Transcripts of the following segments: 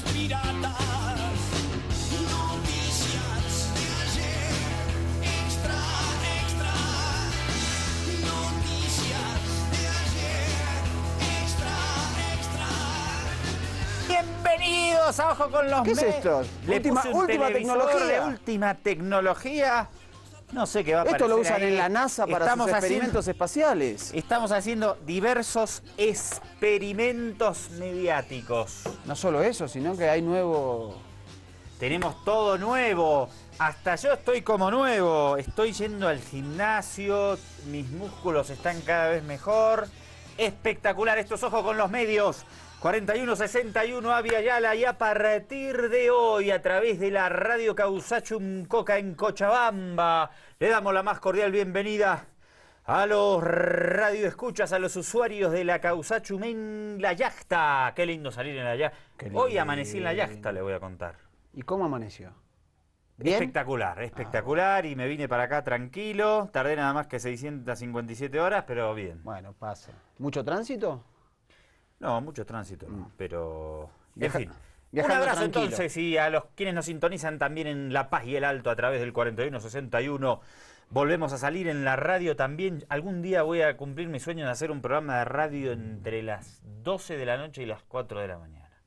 noticias piratas, noticias de ayer, extra, extra, noticias de ayer, extra, extra. Bienvenidos a Ojo con los ¿Qué es esto? Le Última puse un televisor tecnología. de última tecnología. No sé qué va a Esto lo aparecer usan ahí. en la NASA para sus experimentos espaciales. Estamos haciendo diversos experimentos mediáticos. No solo eso, sino que hay nuevo... Tenemos todo nuevo. Hasta yo estoy como nuevo. Estoy yendo al gimnasio. Mis músculos están cada vez mejor. Espectacular. Esto es Ojo con los Medios. 4161 Avia Yala, y a partir de hoy, a través de la radio Causachum Coca en Cochabamba, le damos la más cordial bienvenida a los radioescuchas, a los usuarios de la Causachum en la yachta. Qué lindo salir en la yachta. Hoy amanecí en la yachta, le voy a contar. ¿Y cómo amaneció? ¿Bien? Espectacular, espectacular, y me vine para acá tranquilo. Tardé nada más que 657 horas, pero bien. Bueno, pasa. ¿Mucho tránsito? No, mucho tránsito, no, pero... En Viaja- fin. Un viajando abrazo tranquilo. entonces, y a los quienes nos sintonizan también en La Paz y el Alto a través del 4161. Volvemos a salir en la radio también. Algún día voy a cumplir mi sueño de hacer un programa de radio entre las 12 de la noche y las 4 de la mañana.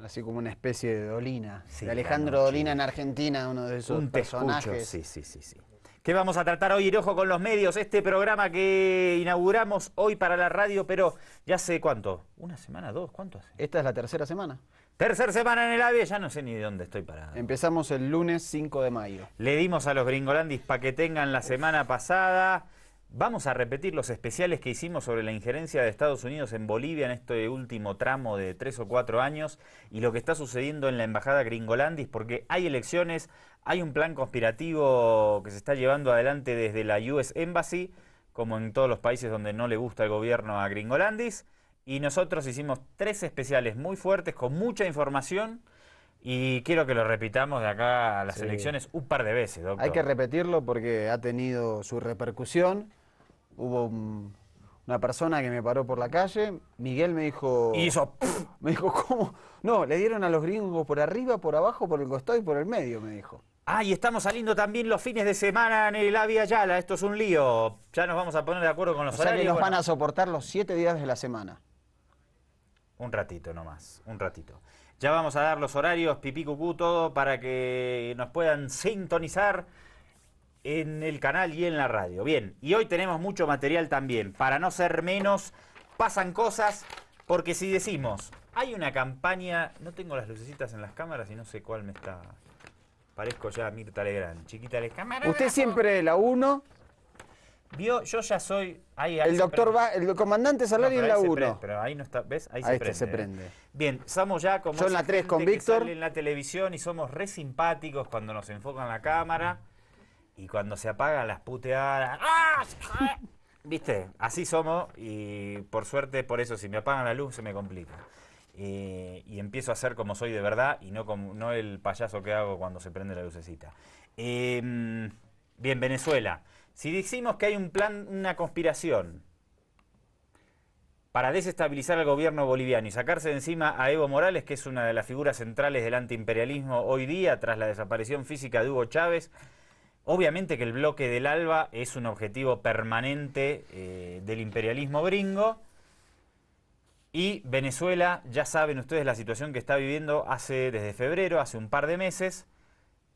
Así como una especie de Dolina. Sí, de Alejandro la noche. Dolina en Argentina, uno de esos Un te escucho, personajes. sí. ¿Qué vamos a tratar hoy en Ojo con los Medios? Este programa que inauguramos hoy para la radio, pero ya hace ¿cuánto? ¿Una semana? ¿Dos? ¿Cuánto hace? Esta es la tercera semana. Tercer semana en el AVE, ya no sé ni de dónde estoy parado. Empezamos el lunes 5 de mayo. Le dimos a los gringolandis para que tengan la semana pasada. Vamos a repetir los especiales que hicimos sobre la injerencia de Estados Unidos en Bolivia en este último tramo de 3 o 4 años y lo que está sucediendo en la embajada gringolandis, porque hay elecciones, hay un plan conspirativo que se está llevando adelante desde la US Embassy, como en todos los países donde no le gusta el gobierno a gringolandis, y nosotros hicimos 3 especiales muy fuertes con mucha información. Y quiero que lo repitamos de acá a las Sí. elecciones un par de veces, doctor. Hay que repetirlo porque ha tenido su repercusión. Hubo una persona que me paró por la calle, Miguel me dijo... Y hizo... Me dijo, ¿cómo? No, le dieron a los gringos por arriba, por abajo, por el costado y por el medio, me dijo. Ah, y estamos saliendo también los fines de semana en el Avia Yala. Esto es un lío. Ya nos vamos a poner de acuerdo con los O sea que horarios. nos van Bueno, a soportar los 7 días de la semana. un ratito nomás, un ratito. Ya vamos a dar los horarios, pipí, cucú, todo, para que nos puedan sintonizar en el canal y en la radio. Bien, y hoy tenemos mucho material también. Para no ser menos, pasan cosas, porque si decimos, hay una campaña... No tengo las lucecitas en las cámaras y no sé cuál me está... Parezco ya Mirta Legrand. Chiquita les cámara. Usted siempre la 1, Vio, yo ya soy... Ahí el se doctor prende. va, el comandante Salario No, en pero la ahí se prende, 1. pero ahí no está, ¿ves? Ahí Ahí se se prende. prende. Bien, somos ya como Yo en la esa 3 con gente que Víctor. sale en la televisión y somos re simpáticos cuando nos enfocan la cámara y cuando se apagan las puteadas. ¡Ah! ¿Viste? Así somos y por suerte, por eso, si me apagan la luz se me complica. Y empiezo a ser como soy de verdad y no el payaso que hago cuando se prende la lucecita. Bien, Venezuela. Si decimos que hay un plan, una conspiración para desestabilizar al gobierno boliviano y sacarse de encima a Evo Morales, que es una de las figuras centrales del antiimperialismo hoy día, tras la desaparición física de Hugo Chávez, obviamente que el bloque del ALBA es un objetivo permanente del imperialismo gringo. Y Venezuela, ya saben ustedes la situación que está viviendo desde febrero, hace un par de meses,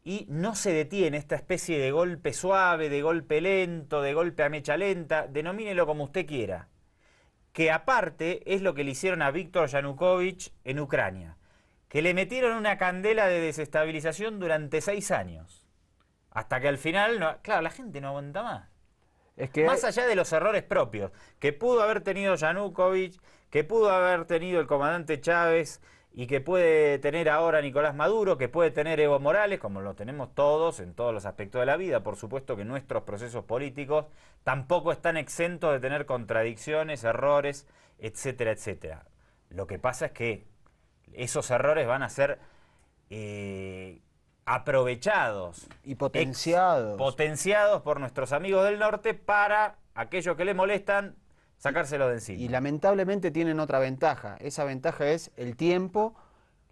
y no se detiene esta especie de golpe suave, de golpe lento, de golpe a mecha lenta, denomínelo como usted quiera, que aparte es lo que le hicieron a Víctor Yanukovych en Ucrania, que le metieron una candela de desestabilización durante 6 años, hasta que al final, claro, la gente no aguanta más. Es que Más allá de los errores propios que pudo haber tenido Yanukovych, que pudo haber tenido el comandante Chávez y que puede tener ahora Nicolás Maduro, que puede tener Evo Morales, como lo tenemos todos en todos los aspectos de la vida. Por supuesto que nuestros procesos políticos tampoco están exentos de tener contradicciones, errores, etcétera, etcétera. Lo que pasa es que esos errores van a ser aprovechados y potenciados. Potenciados por nuestros amigos del norte para aquellos que le molestan sacárselo de encima. Y lamentablemente tienen otra ventaja. Esa ventaja es el tiempo,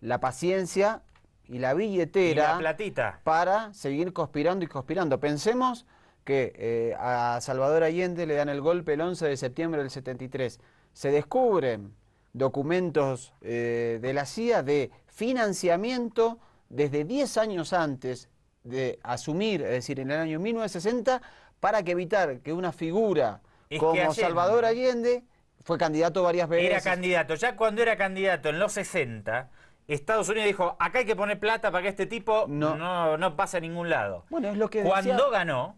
la paciencia y la Y billetera la platita. para seguir conspirando y conspirando. Pensemos que a Salvador Allende le dan el golpe el 11 de septiembre del 73. Se descubren documentos de la CIA de financiamiento desde 10 años antes de asumir, es decir, en el año 1960, para que evitar que una figura Es que como Allende Salvador Allende fue candidato varias veces. era candidato. Ya cuando era candidato en los 60, Estados Unidos dijo, acá hay que poner plata para que este tipo No. no pase a ningún lado. Bueno, es lo que Cuando decía. ganó,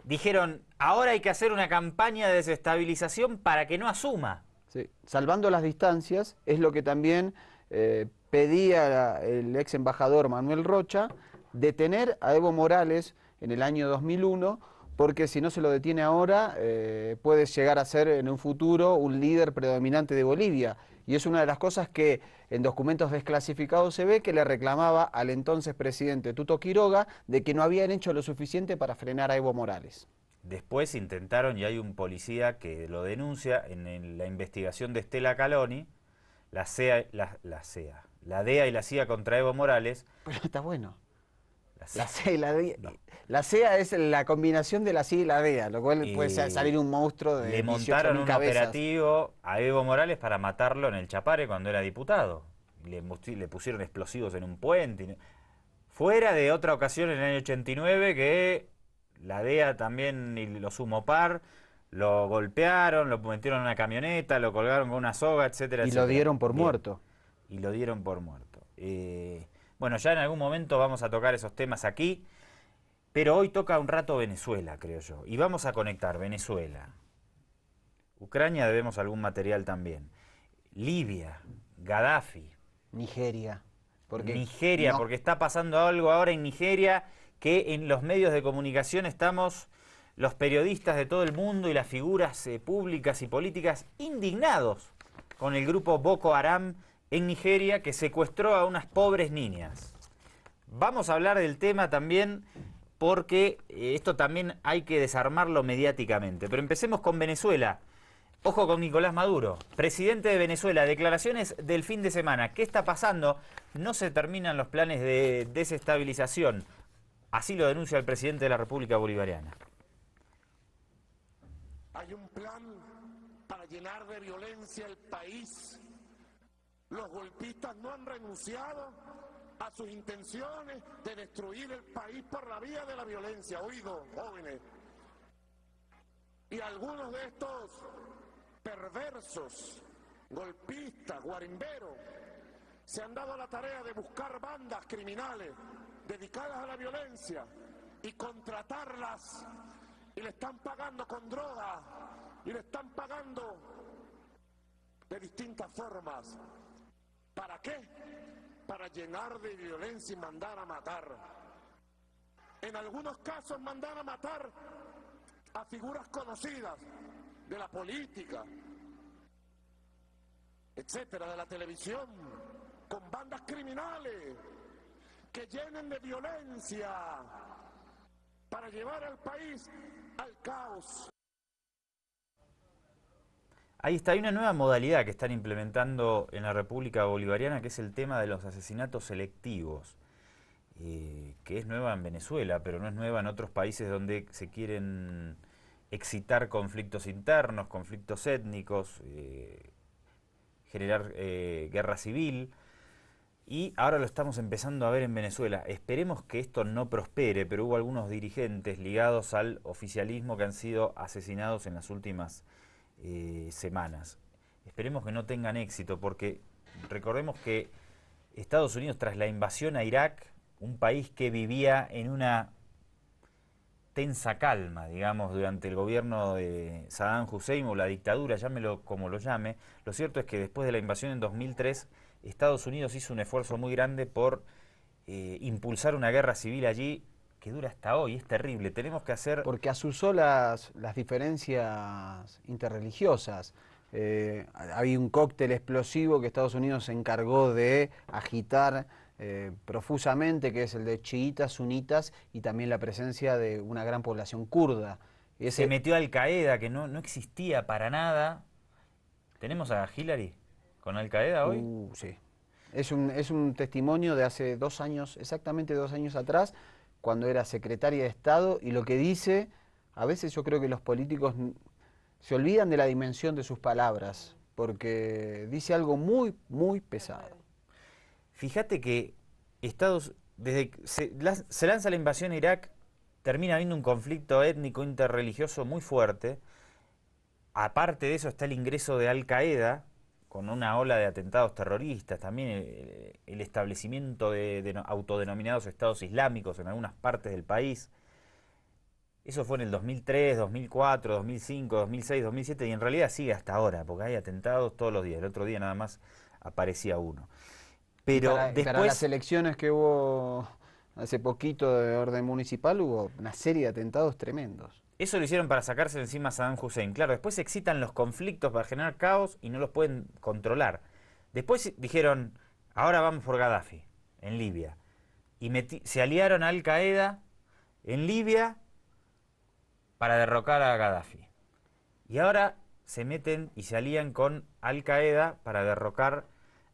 dijeron, ahora hay que hacer una campaña de desestabilización para que no asuma. Sí, salvando las distancias, es lo que también pedía el ex embajador Manuel Rocha, detener a Evo Morales en el año 2001, porque si no se lo detiene ahora, puede llegar a ser en un futuro un líder predominante de Bolivia. Y es una de las cosas que en documentos desclasificados se ve que le reclamaba al entonces presidente Tuto Quiroga de que no habían hecho lo suficiente para frenar a Evo Morales. Después intentaron, y hay un policía que lo denuncia, en la investigación de Estela Caloni, la DEA y la CIA contra Evo Morales. Pero está bueno. La La CIA, CEA y la DEA. no. La CEA es la combinación de la CIA y la DEA, lo cual puede salir un monstruo de le montaron 18.000 un cabezas. operativo a Evo Morales para matarlo en el Chapare cuando era diputado. Le pusieron explosivos en un puente. Fuera de otra ocasión en el año 89 que la DEA también y los Humopar lo golpearon, lo metieron en una camioneta, lo colgaron con una soga, etcétera, Y etcétera. lo dieron por Bien. muerto. Y lo dieron por muerto. Bueno, ya en algún momento vamos a tocar esos temas aquí, pero hoy toca un rato Venezuela, creo yo. Y vamos a conectar Venezuela. Ucrania debemos algún material también. Libia, Gaddafi, Nigeria. Nigeria, no- porque está pasando algo ahora en Nigeria que en los medios de comunicación estamos los periodistas de todo el mundo y las figuras públicas y políticas indignados con el grupo Boko Haram en Nigeria que secuestró a unas pobres niñas. Vamos a hablar del tema también porque esto también hay que desarmarlo mediáticamente. Pero empecemos con Venezuela. Ojo con Nicolás Maduro, presidente de Venezuela, declaraciones del fin de semana. ¿Qué está pasando? No se terminan los planes de desestabilización. Así lo denuncia el presidente de la República Bolivariana. Hay un plan para llenar de violencia el país. Los golpistas no han renunciado a sus intenciones de destruir el país por la vía de la violencia. Oído, jóvenes. Y algunos de estos perversos, golpistas, guarimberos, se han dado la tarea de buscar bandas criminales dedicadas a la violencia y contratarlas, y le están pagando con droga, y le están pagando de distintas formas. ¿Para qué? Para llenar de violencia y mandar a matar. En algunos casos mandar a matar a figuras conocidas de la política, etcétera, de la televisión, con bandas criminales que llenen de violencia para llevar al país al caos. Ahí está, hay una nueva modalidad que están implementando en la República Bolivariana, que es el tema de los asesinatos selectivos, que es nueva en Venezuela, pero no es nueva en otros países donde se quieren excitar conflictos internos, conflictos étnicos, generar guerra civil. Y ahora lo estamos empezando a ver en Venezuela. Esperemos que esto no prospere, pero hubo algunos dirigentes ligados al oficialismo que han sido asesinados en las últimas semanas. Esperemos que no tengan éxito, porque recordemos que Estados Unidos, tras la invasión a Irak, un país que vivía en una tensa calma, digamos, durante el gobierno de Saddam Hussein o la dictadura, llámelo como lo llame, lo cierto es que después de la invasión en 2003, Estados Unidos hizo un esfuerzo muy grande por impulsar una guerra civil allí que dura hasta hoy, es terrible. Tenemos que hacer... Porque asusó las diferencias interreligiosas. Había un cóctel explosivo que Estados Unidos se encargó de agitar profusamente, que es el de chiitas, sunitas, y también la presencia de una gran población kurda. Se metió Al Qaeda, que no existía para nada. ¿Tenemos a Hillary con Al Qaeda hoy? Sí. Es un testimonio de hace 2 años, exactamente 2 años atrás, cuando era secretaria de Estado, y lo que dice, a veces yo creo que los políticos se olvidan de la dimensión de sus palabras, porque dice algo muy, muy pesado. Fíjate que desde que se lanza la invasión a Irak, termina habiendo un conflicto étnico interreligioso muy fuerte. Aparte de eso está el ingreso de Al Qaeda, con una ola de atentados terroristas, también el establecimiento de autodenominados estados islámicos en algunas partes del país. Eso fue en el 2003, 2004, 2005, 2006, 2007 y en realidad sigue hasta ahora, porque hay atentados todos los días. El otro día nada más aparecía uno. Pero Para después... las elecciones que hubo hace poquito de orden municipal, hubo una serie de atentados tremendos. Eso lo hicieron para sacarse de encima a Saddam Hussein. Claro, después se excitan los conflictos para generar caos y no los pueden controlar. Después dijeron, ahora vamos por Gaddafi, en Libia. Y se aliaron a Al Qaeda en Libia para derrocar a Gaddafi. Y ahora se meten y se alían con Al Qaeda para derrocar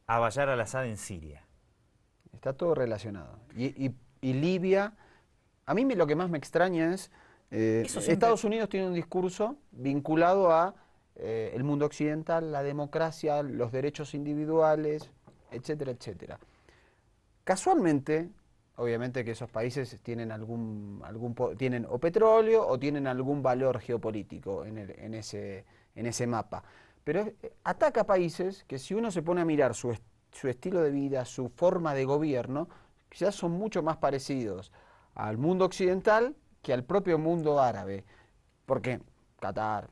a Bashar al-Assad en Siria. Está todo relacionado. Y Libia, a mí lo que más me extraña es... Estados Unidos tiene un discurso vinculado a el mundo occidental, la democracia, los derechos individuales, etcétera, etcétera. Casualmente, obviamente que esos países tienen tienen o petróleo o tienen algún valor geopolítico en ese mapa. Pero ataca países que si uno se pone a mirar su estilo de vida, su forma de gobierno, quizás son mucho más parecidos al mundo occidental que al propio mundo árabe, porque Qatar,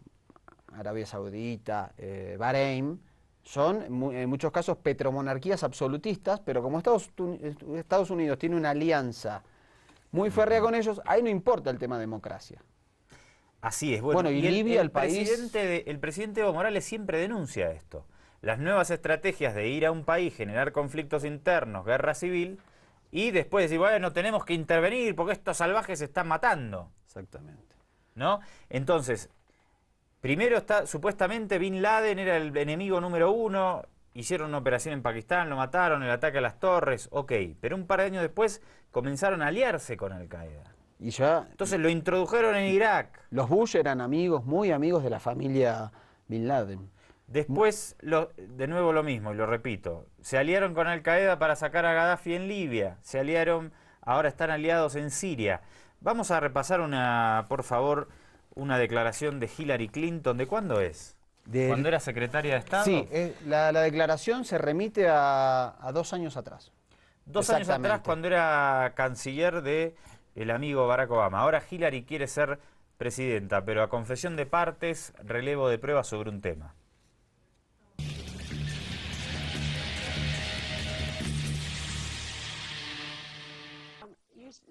Arabia Saudita, Bahrein, son en muchos casos petromonarquías absolutistas, pero como Estados Unidos tiene una alianza muy férrea con ellos, ahí no importa el tema democracia. Así es. Bueno, y Libia, el país... el presidente Evo Morales siempre denuncia esto. Las nuevas estrategias de ir a un país, generar conflictos internos, guerra civil... Y después decir, bueno, tenemos que intervenir porque estos salvajes se están matando. Exactamente. ¿No? Entonces, primero supuestamente Bin Laden era el enemigo número 1, hicieron una operación en Pakistán, lo mataron, el ataque a las torres, ok. Pero un par de años después comenzaron a aliarse con Al Qaeda. Y ya... Entonces lo introdujeron en Irak. Los Bush eran amigos, muy amigos de la familia Bin Laden. Después, de nuevo lo mismo, y lo repito, se aliaron con Al Qaeda para sacar a Gaddafi en Libia, se aliaron, ahora están aliados en Siria. Vamos a repasar por favor, una declaración de Hillary Clinton. ¿De cuándo es? ¿Cuándo era secretaria de Estado? Sí, la declaración se remite a 2 años atrás. 2 años atrás, cuando era canciller del amigo Barack Obama. Ahora Hillary quiere ser presidenta, pero a confesión de partes, relevo de pruebas sobre un tema.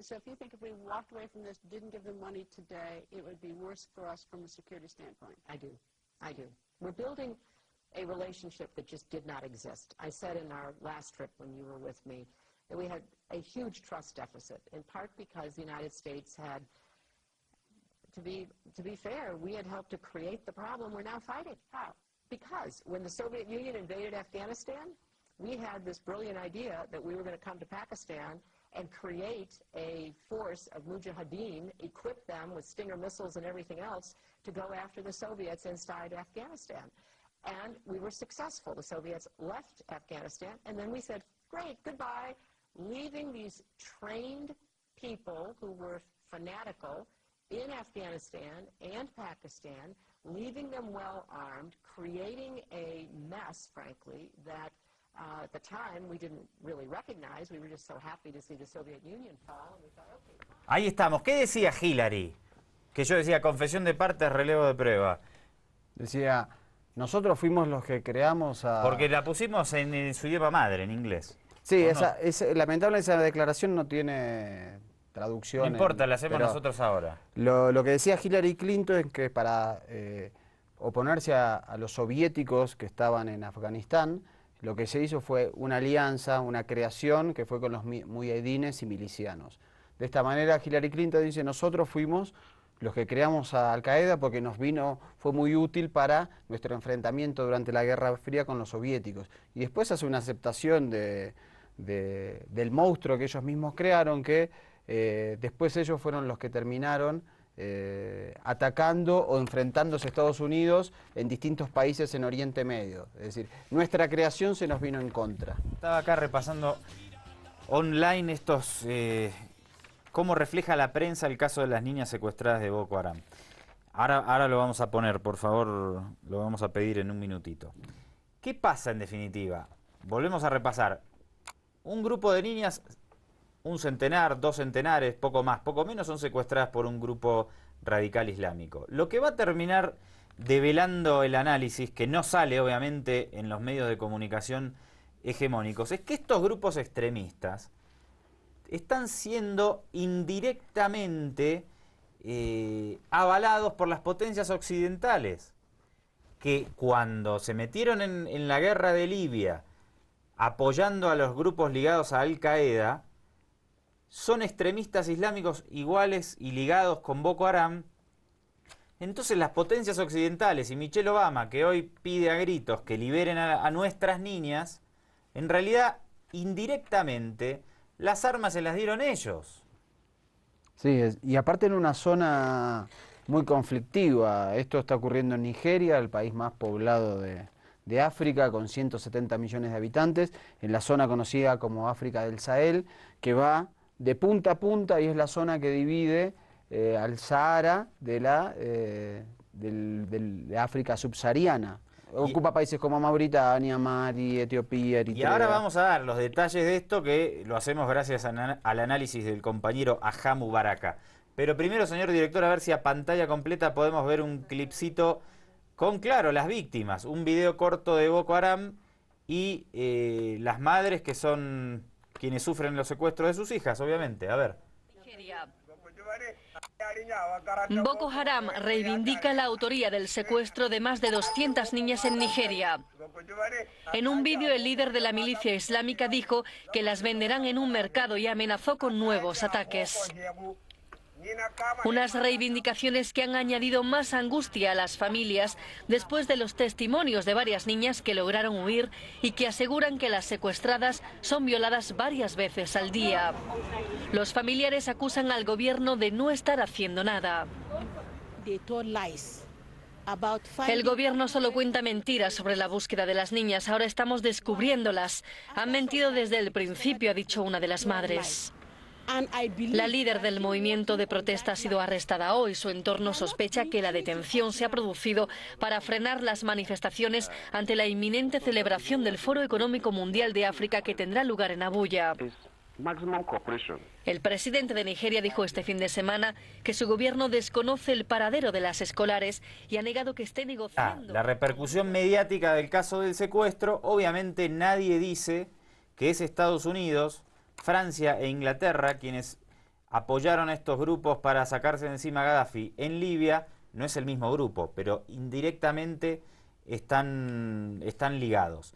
So if you think if we walked away from this, didn't give them money today, it would be worse for us from a security standpoint. I do. We're building a relationship that just did not exist. I said in our last trip when you were with me that we had a huge trust deficit, in part because the United States had, to be fair, we had helped to create the problem we're now fighting. How? Because when the Soviet Union invaded Afghanistan, we had this brilliant idea that we were going to come to Pakistan and create a force of mujahideen, equip them with Stinger missiles and everything else to go after the Soviets inside Afghanistan. And we were successful. The Soviets left Afghanistan, and then we said, great, goodbye, leaving these trained people who were fanatical in Afghanistan and Pakistan, leaving them well armed, creating a mess, frankly, that at the time we didn't really recognize. We were just so happy to see the Soviet Union fall, and we thought, okay. Ahí estamos. ¿Qué decía Hillary? Que yo decía confesión de partes, relevo de prueba. Decía, nosotros fuimos los que creamos a... Porque la pusimos en su idioma madre, en inglés. Sí, no? Lamentable esa declaración no tiene traducción. No importa, la hacemos nosotros ahora. Lo que decía Hillary Clinton es que para oponerse a los soviéticos que estaban en Afganistán, lo que se hizo fue una alianza, una creación que fue con los mujahidines y milicianos. De esta manera Hillary Clinton dice, nosotros fuimos los que creamos a Al Qaeda porque fue muy útil para nuestro enfrentamiento durante la Guerra Fría con los soviéticos. Y después hace una aceptación del monstruo que ellos mismos crearon, que después ellos fueron los que terminaron atacando o enfrentándose a Estados Unidos en distintos países en Oriente Medio. Es decir, nuestra creación se nos vino en contra. Estaba acá repasando online estos... cómo refleja la prensa el caso de las niñas secuestradas de Boko Haram. Ahora lo vamos a poner, por favor, lo vamos a pedir en un minutito. ¿Qué pasa en definitiva? Volvemos a repasar. Un grupo de niñas, un centenar, 2 centenares, poco más, poco menos, son secuestradas por un grupo radical islámico. Lo que va a terminar develando el análisis, que no sale obviamente en los medios de comunicación hegemónicos, es que estos grupos extremistas están siendo indirectamente avalados por las potencias occidentales, que cuando se metieron en la guerra de Libia, apoyando a los grupos ligados a Al Qaeda, son extremistas islámicos iguales y ligados con Boko Haram. Entonces las potencias occidentales y Michelle Obama, que hoy pide a gritos que liberen a nuestras niñas, en realidad indirectamente las armas se las dieron ellos. Sí, y aparte en una zona muy conflictiva. Esto está ocurriendo en Nigeria, el país más poblado de África, con 170 millones de habitantes, en la zona conocida como África del Sahel, que va de punta a punta y es la zona que divide al Sahara de África subsahariana. Ocupa países como Mauritania, Mali, Etiopía, Eritrea. Y ahora vamos a dar los detalles de esto, que lo hacemos gracias al análisis del compañero Ahamu Baraka. Pero primero, señor director, a ver si a pantalla completa podemos ver un clipcito con, claro, las víctimas. Un video corto de Boko Haram y las madres que son quienes sufren los secuestros de sus hijas, obviamente. A ver. Boko Haram reivindica la autoría del secuestro de más de 200 niñas en Nigeria. En un vídeo, el líder de la milicia islámica dijo que las venderán en un mercado y amenazó con nuevos ataques. Unas reivindicaciones que han añadido más angustia a las familias después de los testimonios de varias niñas que lograron huir y que aseguran que las secuestradas son violadas varias veces al día. Los familiares acusan al gobierno de no estar haciendo nada. El gobierno solo cuenta mentiras sobre la búsqueda de las niñas. Ahora estamos descubriéndolas. Han mentido desde el principio, ha dicho una de las madres. La líder del movimiento de protesta ha sido arrestada hoy. Su entorno sospecha que la detención se ha producido para frenar las manifestaciones ante la inminente celebración del Foro Económico Mundial de África que tendrá lugar en Abuya. El presidente de Nigeria dijo este fin de semana que su gobierno desconoce el paradero de las escolares y ha negado que esté negociando. La repercusión mediática del caso del secuestro, obviamente nadie dice que es Estados Unidos, Francia e Inglaterra quienes apoyaron a estos grupos para sacarse de encima a Gaddafi. En Libia no es el mismo grupo, pero indirectamente están ligados.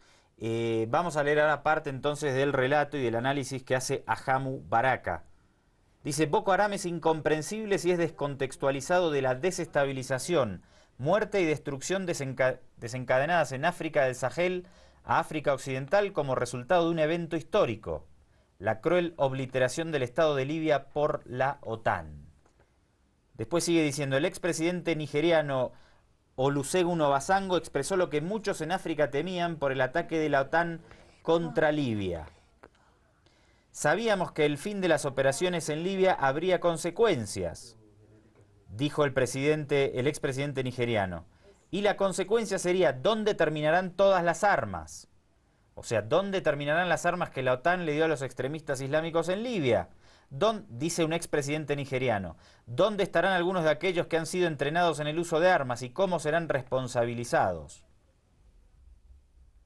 Vamos a leer ahora parte entonces del relato y del análisis que hace Ahamu Baraka. Dice: Boko Haram es incomprensible si es descontextualizado de la desestabilización, muerte y destrucción desencadenadas en África del Sahel a África Occidental como resultado de un evento histórico, la cruel obliteración del Estado de Libia por la OTAN. Después sigue diciendo: el expresidente nigeriano Olusegun Obasanjo expresó lo que muchos en África temían por el ataque de la OTAN contra Libia. Sabíamos que el fin de las operaciones en Libia habría consecuencias, dijo el expresidente nigeriano. Y la consecuencia sería dónde terminarán todas las armas. O sea, ¿dónde terminarán las armas que la OTAN le dio a los extremistas islámicos en Libia? Dice un expresidente nigeriano. ¿Dónde estarán algunos de aquellos que han sido entrenados en el uso de armas y cómo serán responsabilizados?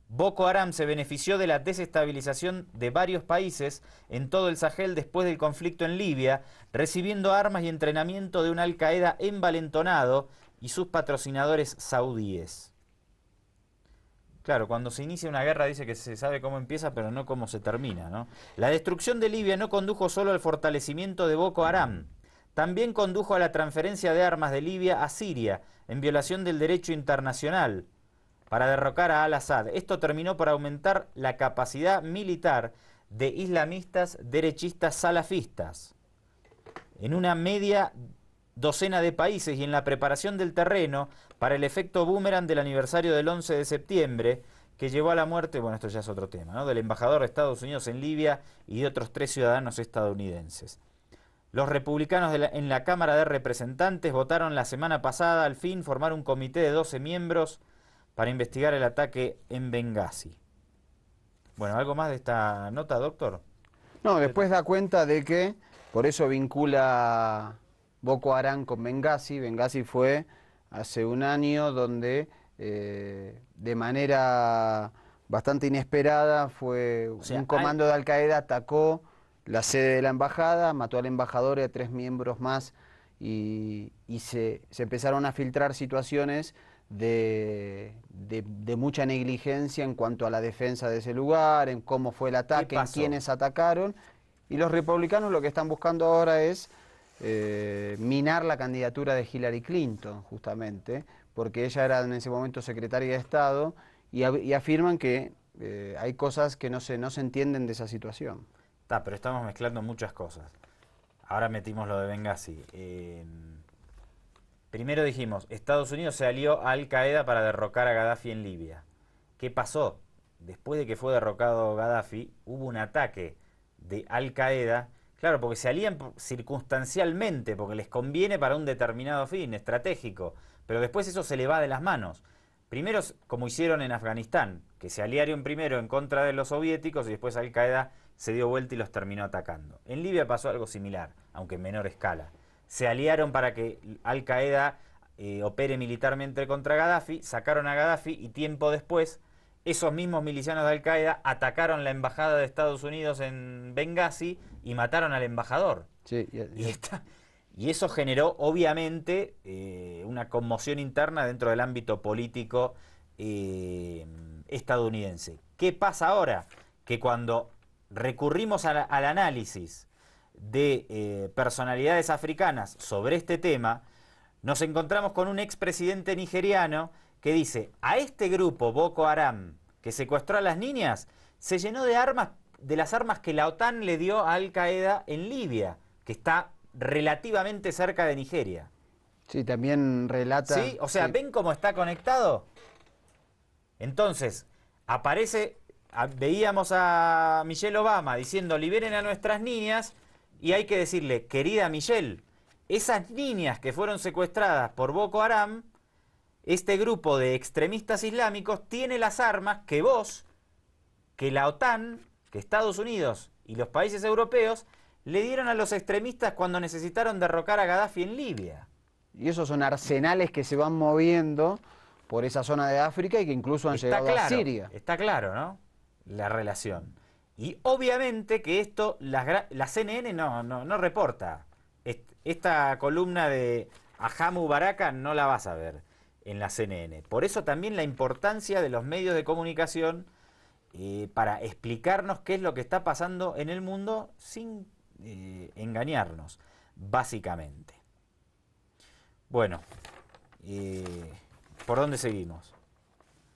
Boko Haram se benefició de la desestabilización de varios países en todo el Sahel después del conflicto en Libia, recibiendo armas y entrenamiento de un Al Qaeda envalentonado y sus patrocinadores saudíes. Claro, cuando se inicia una guerra dice que se sabe cómo empieza, pero no cómo se termina, ¿no? La destrucción de Libia no condujo solo al fortalecimiento de Boko Haram. también condujo a la transferencia de armas de Libia a Siria, en violación del derecho internacional, para derrocar a al-Assad. Esto terminó por aumentar la capacidad militar de islamistas derechistas salafistas en una media docena de países y en la preparación del terreno para el efecto boomerang del aniversario del 11 de septiembre, que llevó a la muerte, bueno, esto ya es otro tema, ¿no?, del embajador de Estados Unidos en Libia y de otros 3 ciudadanos estadounidenses. Los republicanos en la Cámara de Representantes votaron la semana pasada al fin formar un comité de 12 miembros para investigar el ataque en Bengasi. Bueno, ¿algo más de esta nota, doctor? No, después da cuenta de que, por eso vincula Boko Haram con Bengasi. Bengasi fue hace un año donde de manera bastante inesperada un comando de Al-Qaeda atacó la sede de la embajada, mató al embajador y a 3 miembros más y se empezaron a filtrar situaciones de mucha negligencia en cuanto a la defensa de ese lugar, en cómo fue el ataque, en quiénes atacaron. Y los republicanos lo que están buscando ahora es minar la candidatura de Hillary Clinton, justamente, porque ella era en ese momento secretaria de Estado y afirman que hay cosas que no se entienden de esa situación. Pero estamos mezclando muchas cosas. Ahora metimos lo de Bengasi. Primero dijimos, Estados Unidos se alió a Al-Qaeda para derrocar a Gaddafi en Libia. ¿Qué pasó? Después de que fue derrocado Gaddafi, hubo un ataque de Al-Qaeda, claro, porque se alían circunstancialmente, porque les conviene para un determinado fin estratégico, pero después eso se le va de las manos. Primero, como hicieron en Afganistán, que se aliaron primero en contra de los soviéticos y después Al-Qaeda se dio vuelta y los terminó atacando. En Libia pasó algo similar, aunque en menor escala. Se aliaron para que Al-Qaeda opere militarmente contra Gaddafi, sacaron a Gaddafi y tiempo después esos mismos milicianos de Al-Qaeda atacaron la embajada de Estados Unidos en Bengasi y mataron al embajador. Sí, y eso generó, obviamente, una conmoción interna dentro del ámbito político estadounidense. ¿Qué pasa ahora? Que cuando recurrimos al análisis de personalidades africanas sobre este tema, nos encontramos con un expresidente nigeriano que dice, a este grupo Boko Haram que secuestró a las niñas, se llenó de armas, de las armas que la OTAN le dio a Al-Qaeda en Libia, que está relativamente cerca de Nigeria. Sí, también relata... ¿Sí? O sea, sí. ¿ven cómo está conectado? Entonces, veíamos a Michelle Obama diciendo, liberen a nuestras niñas, y hay que decirle, querida Michelle, esas niñas que fueron secuestradas por Boko Haram, este grupo de extremistas islámicos tiene las armas que vos, que la OTAN, que Estados Unidos y los países europeos le dieron a los extremistas cuando necesitaron derrocar a Gaddafi en Libia. Y esos son arsenales que se van moviendo por esa zona de África y que incluso han llegado a Siria. Está claro, ¿no? La relación. Y obviamente que esto, la CNN no reporta. Esta columna de Ahamu Baraka no la vas a ver en la CNN. Por eso también la importancia de los medios de comunicación para explicarnos qué es lo que está pasando en el mundo sin engañarnos, básicamente. Bueno, ¿por dónde seguimos?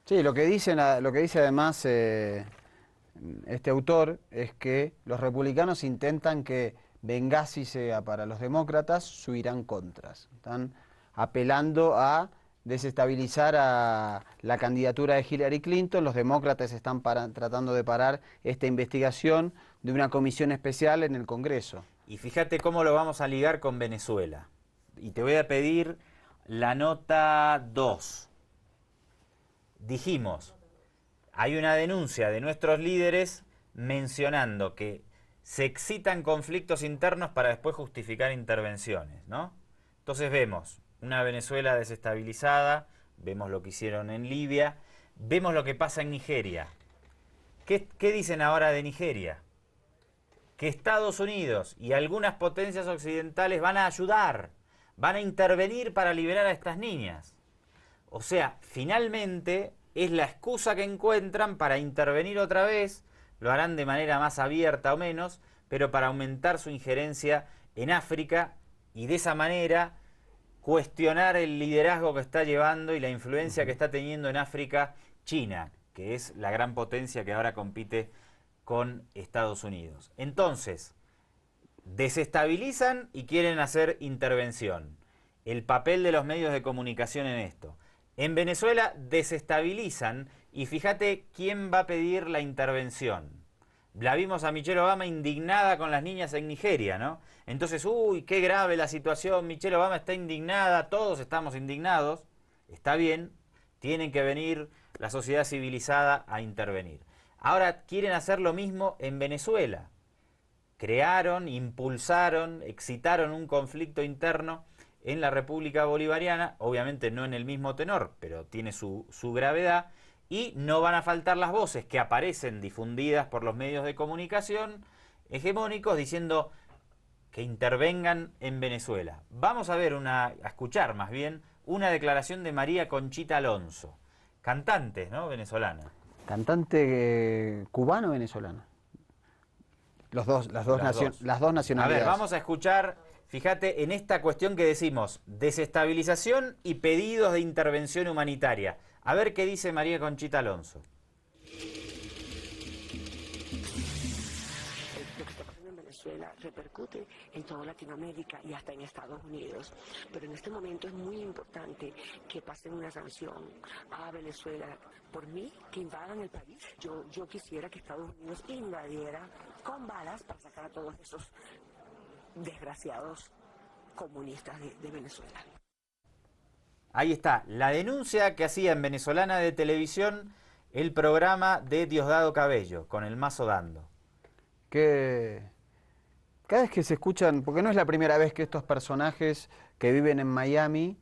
Sí, lo que dice además este autor es que los republicanos intentan que Bengasi sea para los demócratas su Irán Contras. Están apelando a desestabilizar a la candidatura de Hillary Clinton. Los demócratas están tratando de parar esta investigación de una comisión especial en el Congreso. Y fíjate cómo lo vamos a ligar con Venezuela. Y te voy a pedir la nota 2. Dijimos, hay una denuncia de nuestros líderes mencionando que se excitan conflictos internos para después justificar intervenciones, ¿no? Entonces vemos una Venezuela desestabilizada, vemos lo que hicieron en Libia, vemos lo que pasa en Nigeria. ¿Qué dicen ahora de Nigeria? Que Estados Unidos y algunas potencias occidentales van a ayudar, van a intervenir para liberar a estas niñas. O sea, finalmente es la excusa que encuentran para intervenir otra vez, lo harán de manera más abierta o menos, pero para aumentar su injerencia en África y de esa manera cuestionar el liderazgo que está llevando y la influencia que está teniendo en África China, que es la gran potencia que ahora compite con Estados Unidos. Entonces, desestabilizan y quieren hacer intervención. El papel de los medios de comunicación en esto. En Venezuela desestabilizan y fíjate quién va a pedir la intervención. La vimos a Michelle Obama indignada con las niñas en Nigeria, ¿no? Entonces, uy, qué grave la situación, Michelle Obama está indignada, todos estamos indignados, está bien, tienen que venir la sociedad civilizada a intervenir. Ahora quieren hacer lo mismo en Venezuela. Crearon, impulsaron, excitaron un conflicto interno en la República Bolivariana, obviamente no en el mismo tenor, pero tiene su gravedad, y no van a faltar las voces que aparecen difundidas por los medios de comunicación hegemónicos diciendo que intervengan en Venezuela. Vamos a ver a escuchar más bien una declaración de María Conchita Alonso, cantante, ¿no? Venezolana. Cantante cubano o venezolana. Las dos nacionalidades. A ver, vamos a escuchar, fíjate, en esta cuestión que decimos, desestabilización y pedidos de intervención humanitaria. A ver qué dice María Conchita Alonso. Lo que está pasando en Venezuela repercute en toda Latinoamérica y hasta en Estados Unidos. Pero en este momento es muy importante que pasen una sanción a Venezuela. Por mí, que invadan el país. Yo quisiera que Estados Unidos invadiera con balas para sacar a todos esos desgraciados comunistas de Venezuela. Ahí está, la denuncia que hacía en Venezolana de Televisión el programa de Diosdado Cabello, con el mazo dando. Que cada vez que se escuchan, porque no es la primera vez que estos personajes que viven en Miami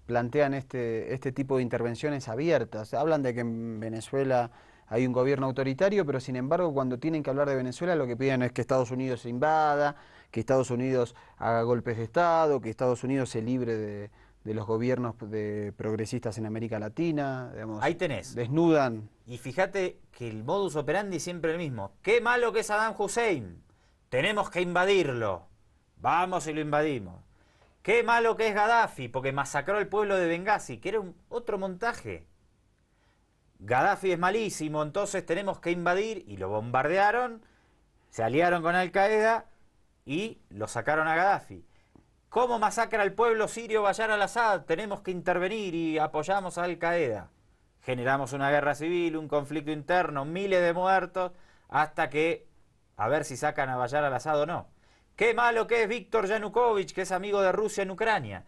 plantean este tipo de intervenciones abiertas. Hablan de que en Venezuela hay un gobierno autoritario, pero sin embargo cuando tienen que hablar de Venezuela lo que piden es que Estados Unidos se invada, que Estados Unidos haga golpes de Estado, que Estados Unidos se libre de los gobiernos de progresistas en América Latina. Digamos, ahí tenés. Desnudan. Y fíjate que el modus operandi es siempre el mismo. ¡Qué malo que es Saddam Hussein! Tenemos que invadirlo. Vamos y lo invadimos. ¡Qué malo que es Gaddafi! Porque masacró al pueblo de Benghazi, que era otro montaje. Gaddafi es malísimo, entonces tenemos que invadir, y lo bombardearon, se aliaron con Al-Qaeda y lo sacaron a Gaddafi. ¿Cómo masacra al pueblo sirio Bashar al-Assad? Tenemos que intervenir y apoyamos a Al-Qaeda. Generamos una guerra civil, un conflicto interno, miles de muertos, hasta que, a ver si sacan a Bashar al-Assad o no. ¡Qué malo que es Víctor Yanukovych, que es amigo de Rusia en Ucrania!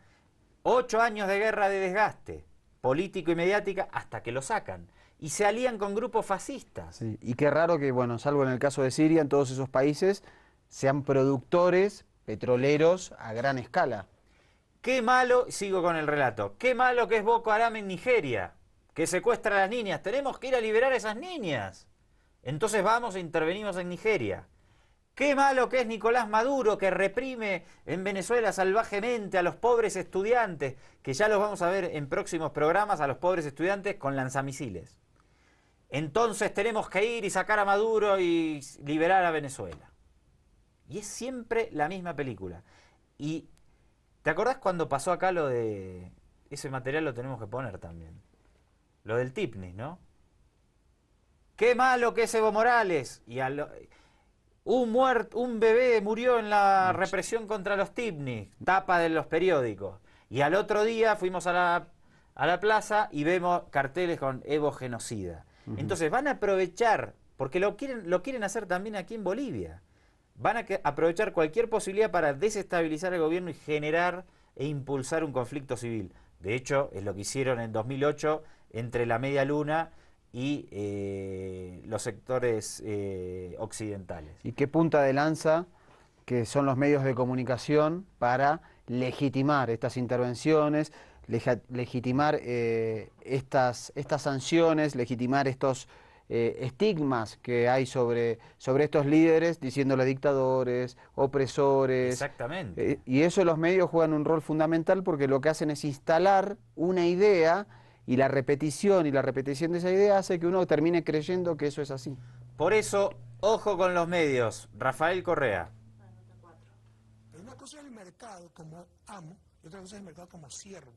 8 años de guerra de desgaste, político y mediática, hasta que lo sacan. Y se alían con grupos fascistas. Sí, y qué raro que, bueno, salvo en el caso de Siria, en todos esos países sean productores petroleros a gran escala. Qué malo, sigo con el relato, qué malo que es Boko Haram en Nigeria, que secuestra a las niñas. Tenemos que ir a liberar a esas niñas. Entonces vamos e intervenimos en Nigeria. Qué malo que es Nicolás Maduro, que reprime en Venezuela salvajemente a los pobres estudiantes, que ya los vamos a ver en próximos programas, a los pobres estudiantes con lanzamisiles. Entonces tenemos que ir y sacar a Maduro y liberar a Venezuela. Y es siempre la misma película. Y ¿te acordás cuando pasó acá lo de... Ese material lo tenemos que poner también. Lo del Tipnis, ¿no? ¡Qué malo que es Evo Morales! Y un bebé murió en la represión contra los Tipnis, tapa de los periódicos. Y al otro día fuimos a la plaza y vemos carteles con Evo genocida. Entonces van a aprovechar, porque lo quieren hacer también aquí en Bolivia. Van a aprovechar cualquier posibilidad para desestabilizar el gobierno y generar e impulsar un conflicto civil. De hecho, es lo que hicieron en 2008 entre la Media Luna y los sectores occidentales. ¿Y qué punta de lanza que son los medios de comunicación para legitimar estas intervenciones, legitimar estas sanciones, legitimar estos estigmas que hay sobre estos líderes, diciéndole dictadores, opresores? Exactamente. Y eso los medios juegan un rol fundamental porque lo que hacen es instalar una idea y la repetición de esa idea hace que uno termine creyendo que eso es así. Por eso, ojo con los medios. Rafael Correa. cosa es el mercado como amo y otra cosa es el mercado como siervo.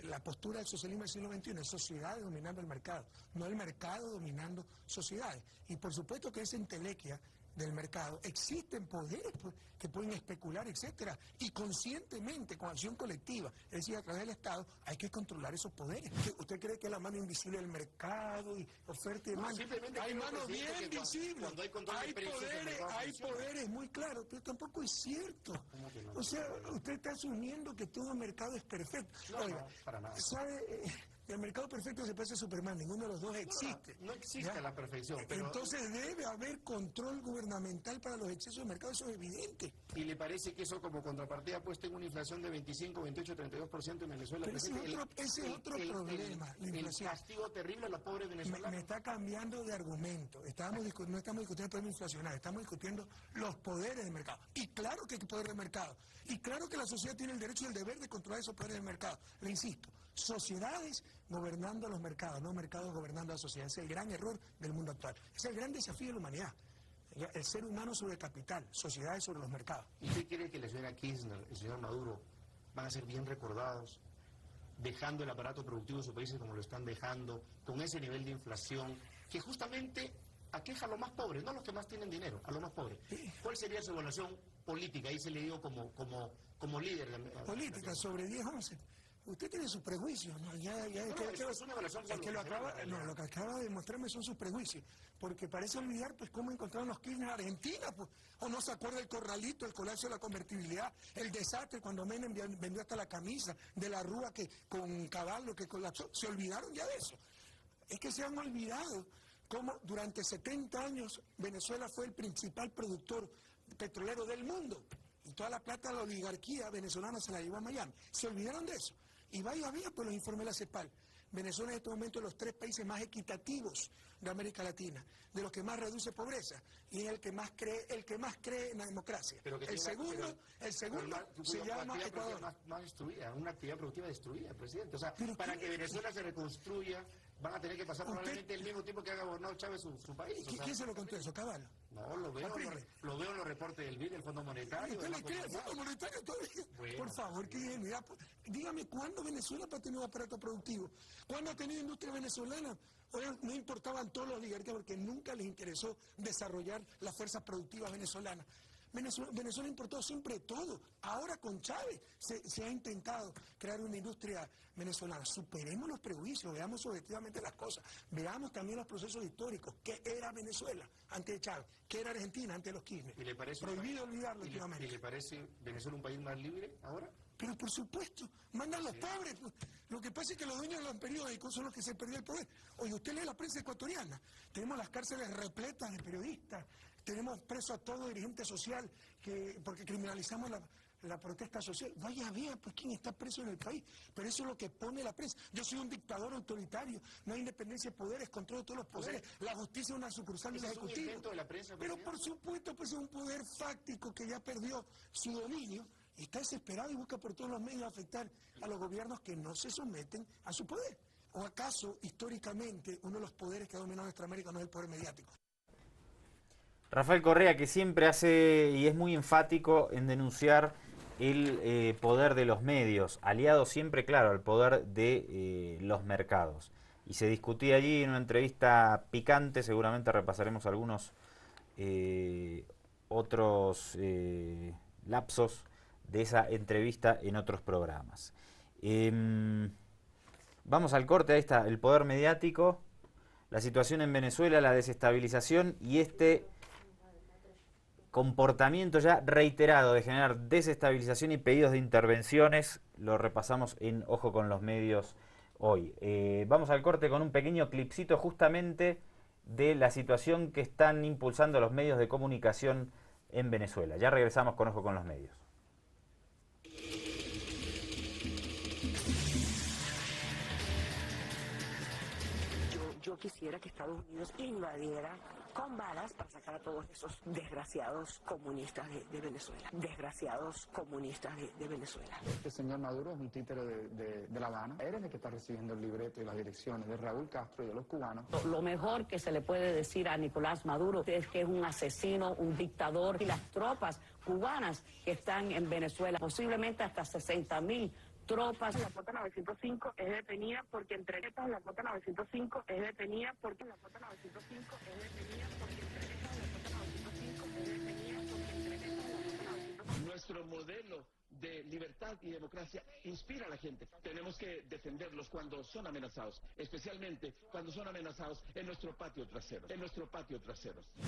La postura del socialismo del siglo XXI es sociedades dominando el mercado, no el mercado dominando sociedades. Y por supuesto que esa entelequia del mercado existen poderes que pueden especular, etcétera, y conscientemente, con acción colectiva, es decir, a través del Estado, hay que controlar esos poderes. ¿Usted cree que es la mano invisible del mercado y oferta y demanda? Hay manos bien visibles, hay poderes muy claros, pero tampoco es cierto. O sea, usted está asumiendo que todo mercado es perfecto. Oiga, no, para nada. ¿sabe? El mercado perfecto se parece a Superman, ninguno de los dos existe. No existe la perfección. Pero... Entonces debe haber control gubernamental para los excesos de mercado, eso es evidente. ¿Y le parece que eso como contrapartida pues tenga una inflación de 25, 28, 32% en Venezuela? Pero ese es otro problema, la inflación. El castigo terrible a los pobres venezolanos. Me está cambiando de argumento. No estamos discutiendo el problema inflacionario, estamos discutiendo los poderes del mercado. Y claro que hay poder del mercado. Y claro que la sociedad tiene el derecho y el deber de controlar esos poderes del mercado. Le insisto, sociedades gobernando los mercados, no mercados gobernando la sociedad. Ese es el gran error del mundo actual. Ese es el gran desafío de la humanidad. El ser humano sobre el capital, sociedades sobre los mercados. ¿Y usted cree que la señora Kirchner, el señor Maduro, van a ser bien recordados, dejando el aparato productivo de sus países como lo están dejando, con ese nivel de inflación, que justamente aqueja a los más pobres, no a los que más tienen dinero, a los más pobres? ¿Cuál sería su evaluación política? Ahí se le dio como líder. Política sobre 10-11. Usted tiene sus prejuicios, ¿no? Lo que acaba de mostrarme son sus prejuicios, porque parece olvidar pues cómo encontraron los Kirchner en Argentina, pues, o no se acuerda el corralito, el colapso de la convertibilidad, el desastre cuando Menem vendió hasta la camisa de la Rúa que con Caballo que colapsó, se olvidaron ya de eso. Es que se han olvidado cómo durante 70 años Venezuela fue el principal productor petrolero del mundo, y toda la plata de la oligarquía venezolana se la llevó a Miami. Se olvidaron de eso. Y vaya pues los informes de la CEPAL. Venezuela en este momento es de los 3 países más equitativos de América Latina, de los que más reduce pobreza, y es el que más cree en la democracia. El segundo se llama Ecuador. Más destruida, una actividad productiva destruida, presidente. O sea, para que Venezuela se reconstruya, van a tener que pasar probablemente el mismo tiempo que ha gobernado Chávez su país. ¿Quién se lo contó eso, Caballo? No, lo veo en los reportes del BID, del Fondo Monetario. ¿Usted le cree al Fondo Monetario todavía? Bueno, por favor, qué ingenuidad. Dígame, ¿cuándo Venezuela ha tenido un aparato productivo? ¿Cuándo ha tenido industria venezolana? Oigan, no importaban todos los oligarcas porque nunca les interesó desarrollar las fuerzas productivas venezolanas. Venezuela importó siempre todo. Ahora con Chávez se ha intentado crear una industria venezolana. Superemos los prejuicios, veamos objetivamente las cosas. Veamos también los procesos históricos. ¿Qué era Venezuela antes de Chávez? ¿Qué era Argentina antes de los Kirchner? ¿Y le parece prohibido olvidar Latinoamérica? ¿Y le parece Venezuela un país más libre ahora? Pero por supuesto, mandan los pobres. Pues. Lo que pasa es que los dueños de los periódicos son los que se perdió el poder. Oye, usted lee la prensa ecuatoriana. Tenemos las cárceles repletas de periodistas. Tenemos preso a todo dirigente social porque criminalizamos la protesta social. Vaya, vea, pues quién está preso en el país. Pero eso es lo que pone la prensa. Yo soy un dictador autoritario. No hay independencia de poderes, controlo de todos los poderes. La justicia es una sucursal del Ejecutivo. ¿Es un invento de la prensa, pero por supuesto, pues es un poder fáctico que ya perdió su dominio. Y está desesperado y busca por todos los medios afectar a los gobiernos que no se someten a su poder. ¿O acaso, históricamente, uno de los poderes que ha dominado nuestra América no es el poder mediático? Rafael Correa, que siempre hace y es muy enfático en denunciar el poder de los medios, aliado siempre, claro, al poder de los mercados. Y se discutía allí en una entrevista picante, seguramente repasaremos algunos otros lapsos de esa entrevista en otros programas. Vamos al corte, ahí está, el poder mediático, la situación en Venezuela, la desestabilización y este comportamiento ya reiterado de generar desestabilización y pedidos de intervenciones, lo repasamos en Ojo con los Medios hoy. Vamos al corte con un pequeño clipcito justamente de la situación que están impulsando los medios de comunicación en Venezuela. Ya regresamos con Ojo con los Medios. yo quisiera que Estados Unidos invadiera con balas para sacar a todos esos desgraciados comunistas de Venezuela. Desgraciados comunistas de Venezuela. Este señor Maduro es un títere de La Habana. Él es el que está recibiendo el libreto y las direcciones de Raúl Castro y de los cubanos. Lo mejor que se le puede decir a Nicolás Maduro es que es un asesino, un dictador, y las tropas cubanas que están en Venezuela, posiblemente hasta 60.000 tropas. La cuota 905 es detenida porque entre estas la cuota 905 es detenida porque la cuota 905 es detenida porque entre estas la cuota 905 es detenida porque entre estas la cuota 905. Nuestro modelo de libertad y democracia inspira a la gente. Tenemos que defenderlos cuando son amenazados, especialmente cuando son amenazados en nuestro patio trasero.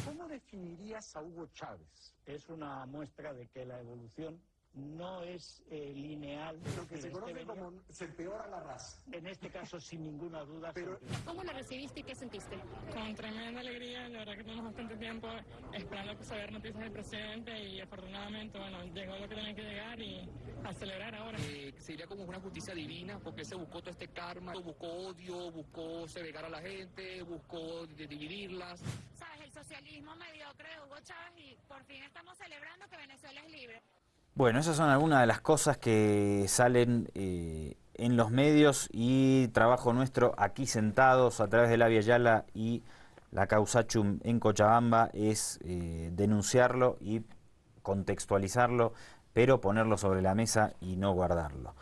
¿Cómo definirías a Hugo Chávez? Es una muestra de que la evolución no es lineal. Lo que se conoce como se empeora la raza. En este caso, sin ninguna duda. Pero, ¿cómo la recibiste y qué sentiste? Con tremenda alegría, la verdad que tenemos bastante tiempo esperando saber noticias del presidente y afortunadamente, bueno, llegó lo que tenía que llegar y a celebrar ahora. Sería como una justicia divina porque se buscó todo este karma, buscó odio, buscó segregar a la gente, buscó dividirlas. Sabes, el socialismo mediocre de Hugo Chávez y por fin estamos celebrando que Venezuela es libre. Bueno, esas son algunas de las cosas que salen en los medios y trabajo nuestro aquí sentados a través de la Via Yala y la Causachum en Cochabamba es denunciarlo y contextualizarlo, pero ponerlo sobre la mesa y no guardarlo.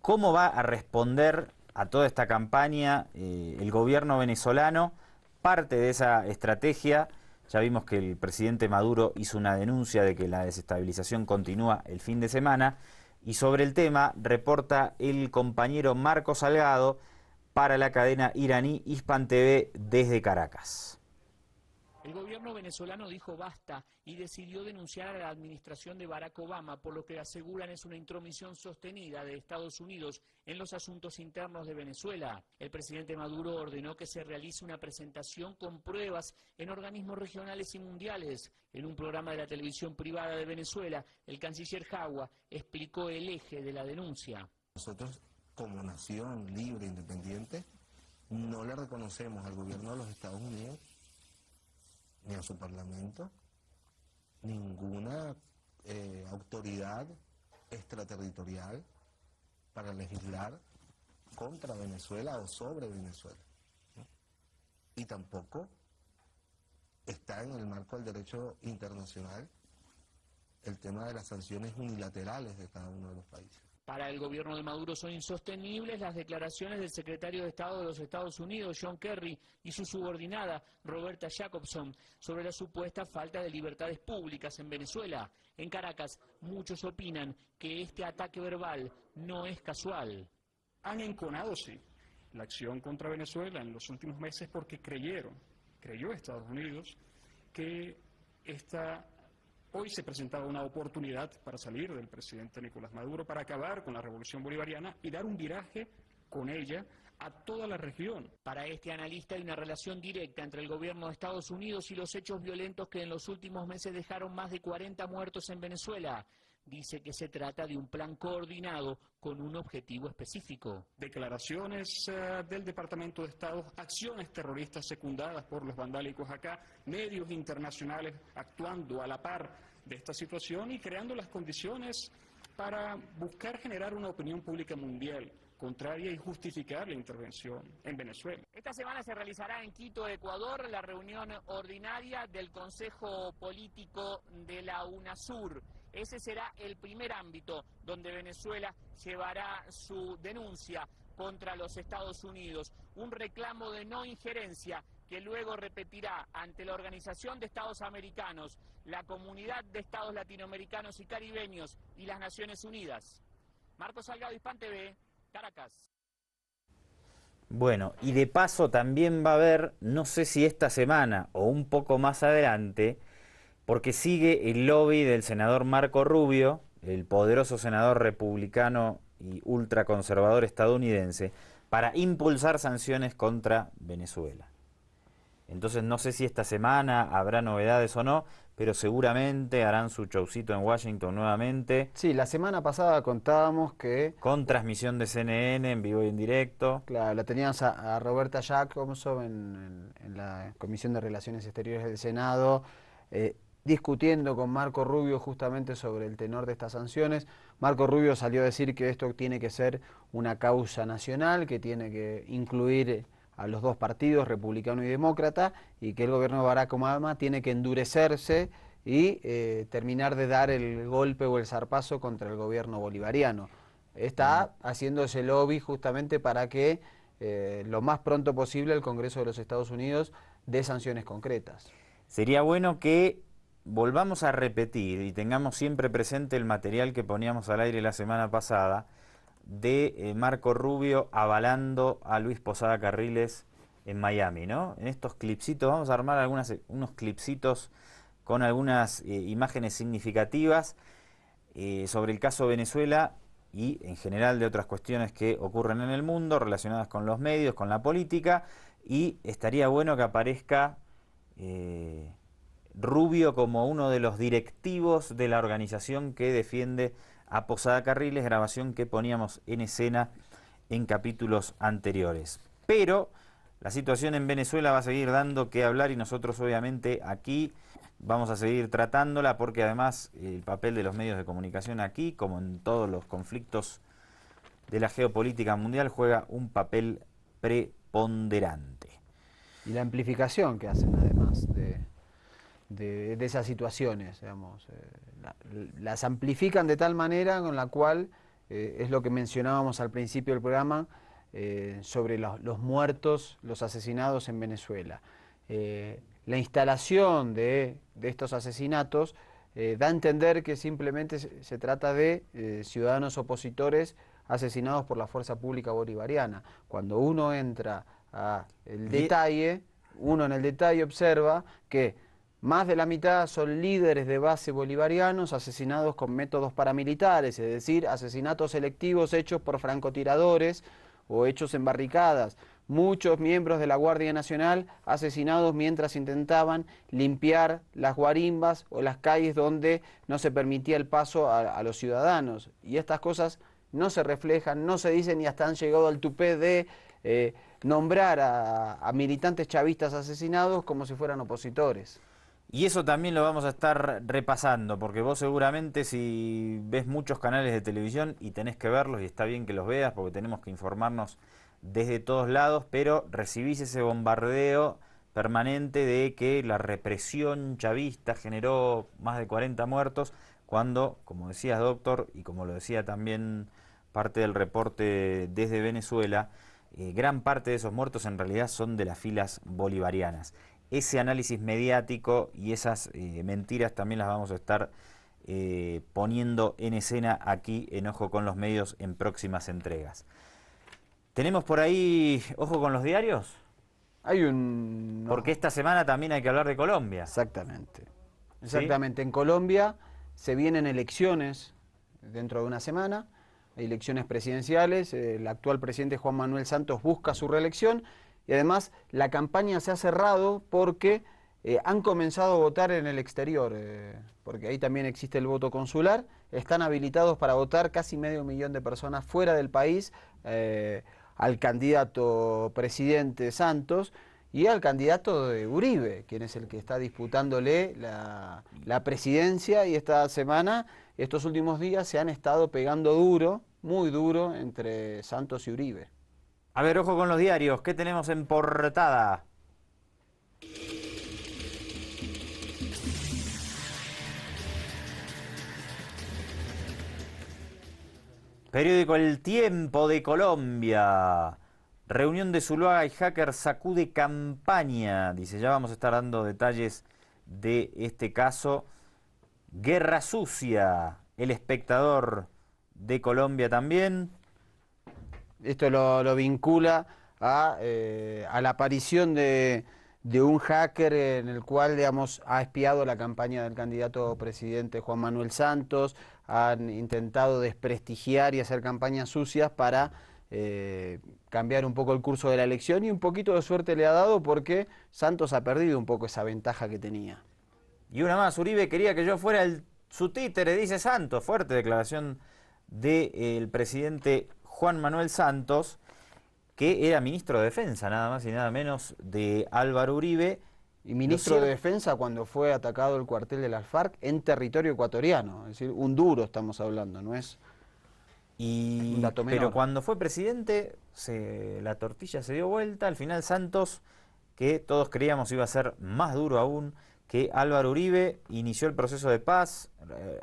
¿Cómo va a responder a toda esta campaña el gobierno venezolano? Parte de esa estrategia. Ya vimos que el presidente Maduro hizo una denuncia de que la desestabilización continúa el fin de semana y sobre el tema reporta el compañero Marco Salgado para la cadena iraní Hispan TV desde Caracas. El gobierno venezolano dijo basta y decidió denunciar a la administración de Barack Obama por lo que aseguran es una intromisión sostenida de Estados Unidos en los asuntos internos de Venezuela. El presidente Maduro ordenó que se realice una presentación con pruebas en organismos regionales y mundiales. En un programa de la televisión privada de Venezuela, el canciller Jagua explicó el eje de la denuncia. Nosotros, como nación libre e independiente, no le reconocemos al gobierno de los Estados Unidos ni a su parlamento ninguna autoridad extraterritorial para legislar contra Venezuela o sobre Venezuela, ¿no? Y tampoco está en el marco del derecho internacional el tema de las sanciones unilaterales de cada uno de los países. Para el gobierno de Maduro son insostenibles las declaraciones del secretario de Estado de los Estados Unidos, John Kerry, y su subordinada, Roberta Jacobson, sobre la supuesta falta de libertades públicas en Venezuela. En Caracas, muchos opinan que este ataque verbal no es casual. Han enconado, sí, la acción contra Venezuela en los últimos meses porque creyó Estados Unidos que hoy se presentaba una oportunidad para salir del presidente Nicolás Maduro, para acabar con la revolución bolivariana y dar un viraje con ella a toda la región. Para este analista hay una relación directa entre el gobierno de Estados Unidos y los hechos violentos que en los últimos meses dejaron más de 40 muertos en Venezuela. Dice que se trata de un plan coordinado con un objetivo específico. Declaraciones del Departamento de Estado, acciones terroristas secundadas por los vandálicos acá, medios internacionales actuando a la par de esta situación y creando las condiciones para buscar generar una opinión pública mundial contraria y justificar la intervención en Venezuela. Esta semana se realizará en Quito, Ecuador, la reunión ordinaria del Consejo Político de la UNASUR. Ese será el primer ámbito donde Venezuela llevará su denuncia contra los Estados Unidos, un reclamo de no injerencia que luego repetirá ante la Organización de Estados Americanos, la Comunidad de Estados Latinoamericanos y Caribeños y las Naciones Unidas. Marco Salgado, Hispan TV, Caracas. Bueno, y de paso también va a haber, no sé si esta semana o un poco más adelante, porque sigue el lobby del senador Marco Rubio, el poderoso senador republicano y ultraconservador estadounidense, para impulsar sanciones contra Venezuela. Entonces no sé si esta semana habrá novedades o no, pero seguramente harán su showcito en Washington nuevamente. Sí, la semana pasada contábamos que... Con transmisión de CNN en vivo y en directo. Claro, la teníamos a Roberta Jacobson en la Comisión de Relaciones Exteriores del Senado, discutiendo con Marco Rubio justamente sobre el tenor de estas sanciones. Marco Rubio salió a decir que esto tiene que ser una causa nacional, que tiene que incluir a los dos partidos, republicano y demócrata, y que el gobierno de Barack Obama tiene que endurecerse y terminar de dar el golpe o el zarpazo contra el gobierno bolivariano. Está haciéndose lobby justamente para que lo más pronto posible el Congreso de los Estados Unidos dé sanciones concretas. Sería bueno que volvamos a repetir y tengamos siempre presente el material que poníamos al aire la semana pasada de Marco Rubio avalando a Luis Posada Carriles en Miami, ¿no? En estos clipsitos, vamos a armar unos clipsitos con algunas imágenes significativas sobre el caso Venezuela y en general de otras cuestiones que ocurren en el mundo relacionadas con los medios, con la política, y estaría bueno que aparezca Rubio como uno de los directivos de la organización que defiende a Posada Carriles, grabación que poníamos en escena en capítulos anteriores. Pero la situación en Venezuela va a seguir dando que hablar y nosotros obviamente aquí vamos a seguir tratándola porque además el papel de los medios de comunicación aquí, como en todos los conflictos de la geopolítica mundial, juega un papel preponderante. Y la amplificación que hacen además de esas situaciones, digamos, las amplifican de tal manera con la cual, es lo que mencionábamos al principio del programa, sobre los muertos, los asesinados en Venezuela. La instalación de estos asesinatos da a entender que simplemente se trata de ciudadanos opositores asesinados por la fuerza pública bolivariana. Cuando uno entra en el detalle observa que más de la mitad son líderes de base bolivarianos asesinados con métodos paramilitares, es decir, asesinatos selectivos hechos por francotiradores o hechos en barricadas. Muchos miembros de la Guardia Nacional asesinados mientras intentaban limpiar las guarimbas o las calles donde no se permitía el paso a los ciudadanos. Y estas cosas no se reflejan, no se dicen y hasta han llegado al tupé de nombrar a militantes chavistas asesinados como si fueran opositores. Y eso también lo vamos a estar repasando, porque vos seguramente si ves muchos canales de televisión y tenés que verlos, y está bien que los veas porque tenemos que informarnos desde todos lados, pero recibís ese bombardeo permanente de que la represión chavista generó más de 40 muertos, cuando, como decías, doctor, y como lo decía también parte del reporte desde Venezuela, gran parte de esos muertos en realidad son de las filas bolivarianas. Ese análisis mediático y esas mentiras también las vamos a estar poniendo en escena aquí en Ojo con los Medios en próximas entregas. ¿Tenemos por ahí Ojo con los diarios? Hay un... Porque esta semana también hay que hablar de Colombia. Exactamente. ¿Sí? Exactamente. En Colombia se vienen elecciones dentro de una semana, elecciones presidenciales. El actual presidente Juan Manuel Santos busca su reelección. Y además la campaña se ha cerrado porque han comenzado a votar en el exterior, porque ahí también existe el voto consular. Están habilitados para votar casi 500.000 de personas fuera del país al candidato presidente Santos y al candidato de Uribe, quien es el que está disputándole la presidencia, y esta semana, estos últimos días, se han estado pegando duro, muy duro, entre Santos y Uribe. A ver, ojo con los diarios. ¿Qué tenemos en portada? Periódico El Tiempo de Colombia. Reunión de Zuluaga y hacker sacude campaña. Dice, ya vamos a estar dando detalles de este caso. Guerra sucia. El Espectador de Colombia también. Esto lo vincula a la aparición de un hacker en el cual, digamos, ha espiado la campaña del candidato presidente Juan Manuel Santos, han intentado desprestigiar y hacer campañas sucias para cambiar un poco el curso de la elección, y un poquito de suerte le ha dado porque Santos ha perdido un poco esa ventaja que tenía. Y una más, Uribe quería que yo fuera su títere, dice Santos. Fuerte declaración del presidente Juan Manuel Santos, que era ministro de Defensa, nada más y nada menos, de Álvaro Uribe. Y ministro de Defensa cuando fue atacado el cuartel de las FARC en territorio ecuatoriano. Es decir, un duro estamos hablando, no es un dato menor. Pero cuando fue presidente, la tortilla se dio vuelta. Al final Santos, que todos creíamos iba a ser más duro aún que Álvaro Uribe, inició el proceso de paz,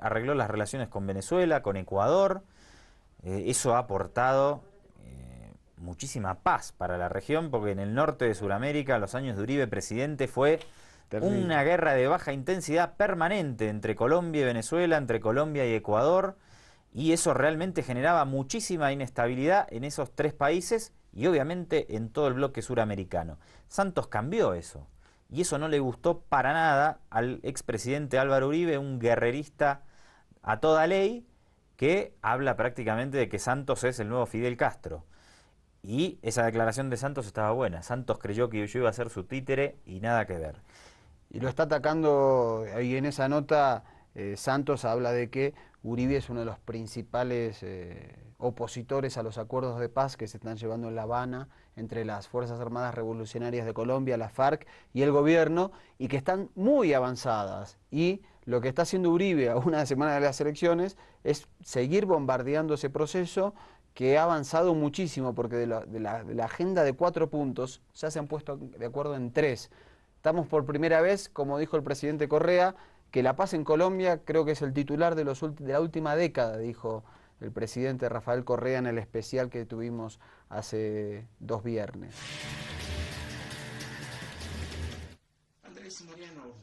arregló las relaciones con Venezuela, con Ecuador. Eso ha aportado muchísima paz para la región, porque en el norte de Sudamérica, los años de Uribe presidente, fue terrible. Una guerra de baja intensidad permanente entre Colombia y Venezuela, entre Colombia y Ecuador, y eso realmente generaba muchísima inestabilidad en esos tres países y obviamente en todo el bloque suramericano. Santos cambió eso, y eso no le gustó para nada al expresidente Álvaro Uribe, un guerrerista a toda ley, que habla prácticamente de que Santos es el nuevo Fidel Castro. Y esa declaración de Santos estaba buena. Santos creyó que yo iba a ser su títere y nada que ver. Y lo está atacando, y en esa nota Santos habla de que Uribe es uno de los principales opositores a los acuerdos de paz que se están llevando en La Habana entre las Fuerzas Armadas Revolucionarias de Colombia, la FARC y el gobierno, y que están muy avanzadas. Y lo que está haciendo Uribe a una semana de las elecciones es seguir bombardeando ese proceso, que ha avanzado muchísimo, porque de la agenda de 4 puntos ya se han puesto de acuerdo en 3. Estamos por primera vez, como dijo el presidente Correa, que la paz en Colombia creo que es el titular de la última década, dijo el presidente Rafael Correa en el especial que tuvimos hace 2 viernes. Andrés Mariano,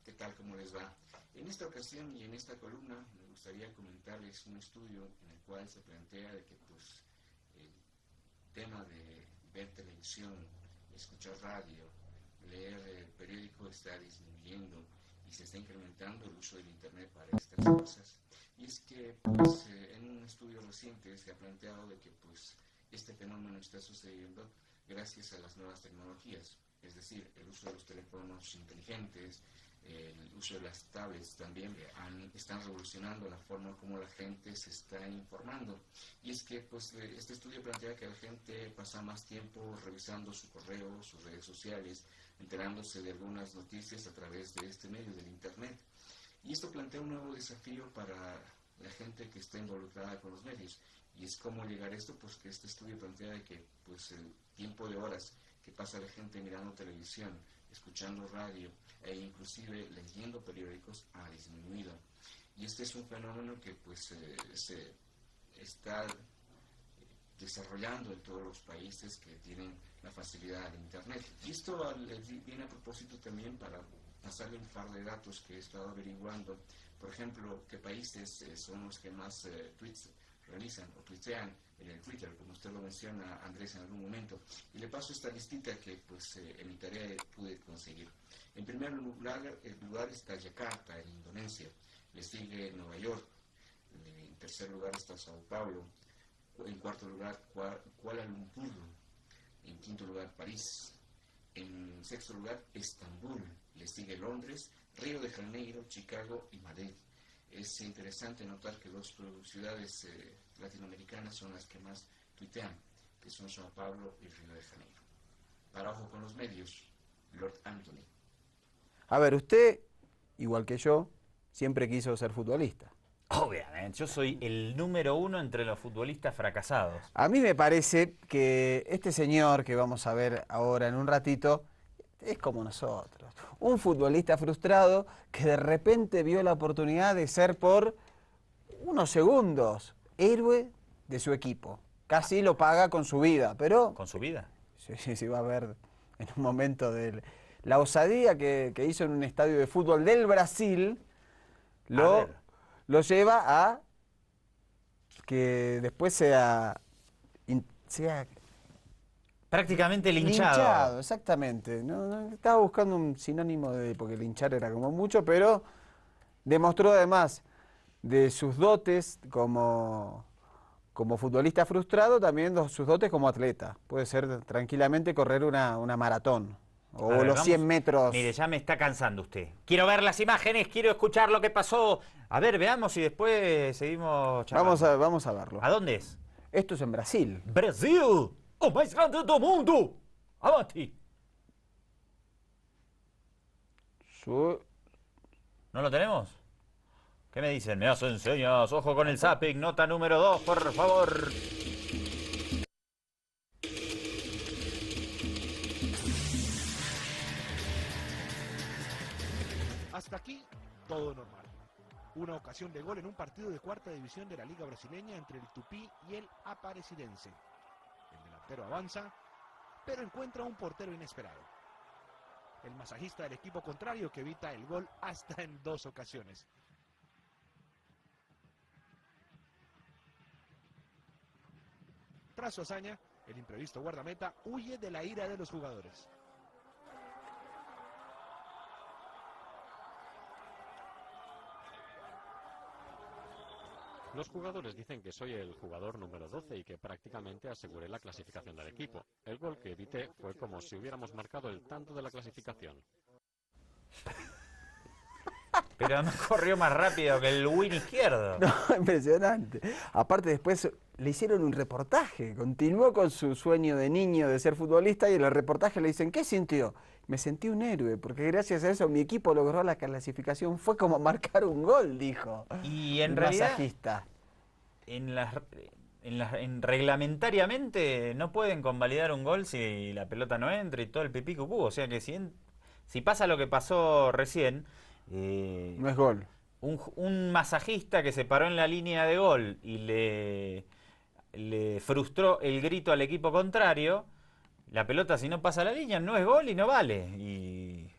¿qué tal? ¿Cómo les va? En esta ocasión y en esta columna me gustaría comentarles un estudio en el cual se plantea de que pues, el tema de ver televisión, escuchar radio, leer periódico está disminuyendo y se está incrementando el uso del Internet para estas cosas. Y es que pues, en un estudio reciente se ha planteado de que pues, este fenómeno está sucediendo gracias a las nuevas tecnologías, es decir, el uso de los teléfonos inteligentes, el uso de las tablets también están revolucionando la forma como la gente se está informando. Y es que pues, este estudio plantea que la gente pasa más tiempo revisando su correo, sus redes sociales, enterándose de algunas noticias a través de este medio del Internet. Y esto plantea un nuevo desafío para la gente que está involucrada con los medios. Y es cómo llegar a esto, pues que este estudio plantea de que pues, el tiempo de horas que pasa la gente mirando televisión, escuchando radio e inclusive leyendo periódicos ha disminuido. Y este es un fenómeno que pues se está desarrollando en todos los países que tienen la facilidad de Internet. Y esto viene a propósito también para pasarle un par de datos que he estado averiguando. Por ejemplo, qué países son los que más tweets realizan o tuitean en el Twitter, como usted lo menciona, Andrés, en algún momento. Y le paso esta listita que pues en mi tarea pude conseguir. En primer lugar está Yakarta, en Indonesia. Le sigue Nueva York. En tercer lugar está Sao Paulo. En cuarto lugar, Kuala Lumpur. En quinto lugar, París. En sexto lugar, Estambul. Le sigue Londres, Río de Janeiro, Chicago y Madrid. Es interesante notar que 2 ciudades latinoamericanas son las que más tuitean, que son Sao Paulo y Río de Janeiro. Para ojo con los medios, Lord Anthony. A ver, usted, igual que yo, siempre quiso ser futbolista. Obviamente, yo soy el número 1 entre los futbolistas fracasados. A mí me parece que este señor que vamos a ver ahora en un ratito es como nosotros. Un futbolista frustrado que de repente vio la oportunidad de ser por unos segundos héroe de su equipo. Casi lo paga con su vida, pero... ¿Con su vida? Sí, va a ver en un momento de la osadía que hizo en un estadio de fútbol del Brasil, lo lleva a que después sea prácticamente linchado. Exactamente. No, estaba buscando un sinónimo porque linchar era como mucho, pero demostró además de sus dotes como como futbolista frustrado, también sus dotes como atleta. Puede ser tranquilamente correr una maratón. O A ver, los 100 metros. Mire, ya me está cansando usted. Quiero ver las imágenes, quiero escuchar lo que pasó. A ver, veamos y después seguimos charlando. Vamos a verlo. ¿A dónde es? Esto es en Brasil. ¡Brasil! ¡O más grande do mundo! ¡Avanti! ¿No lo tenemos? ¿Qué me dicen? Me hacen señas. Ojo con el zapping. Nota número 2, por favor. Hasta aquí, todo normal. Una ocasión de gol en un partido de cuarta división de la Liga Brasileña entre el Tupí y el Aparecidense. El delantero avanza, pero encuentra un portero inesperado. El masajista del equipo contrario que evita el gol hasta en 2 ocasiones. Tras su hazaña, el imprevisto guardameta huye de la ira de los jugadores. Los jugadores dicen que soy el jugador número 12 y que prácticamente aseguré la clasificación del equipo. El gol que evité fue como si hubiéramos marcado el tanto de la clasificación. Pero no corrió más rápido que el win izquierdo. No, impresionante. Aparte después le hicieron un reportaje, continuó con su sueño de niño de ser futbolista y en el reportaje le dicen, ¿qué sintió? Me sentí un héroe, porque gracias a eso mi equipo logró la clasificación, fue como marcar un gol, dijo. Y en el realidad, masajista. Reglamentariamente no pueden convalidar un gol si la pelota no entra y todo el pipí cucú. O sea que si pasa lo que pasó recién... no es gol. Un masajista que se paró en la línea de gol y le frustró el grito al equipo contrario, la pelota si no pasa la línea no es gol y no vale. Y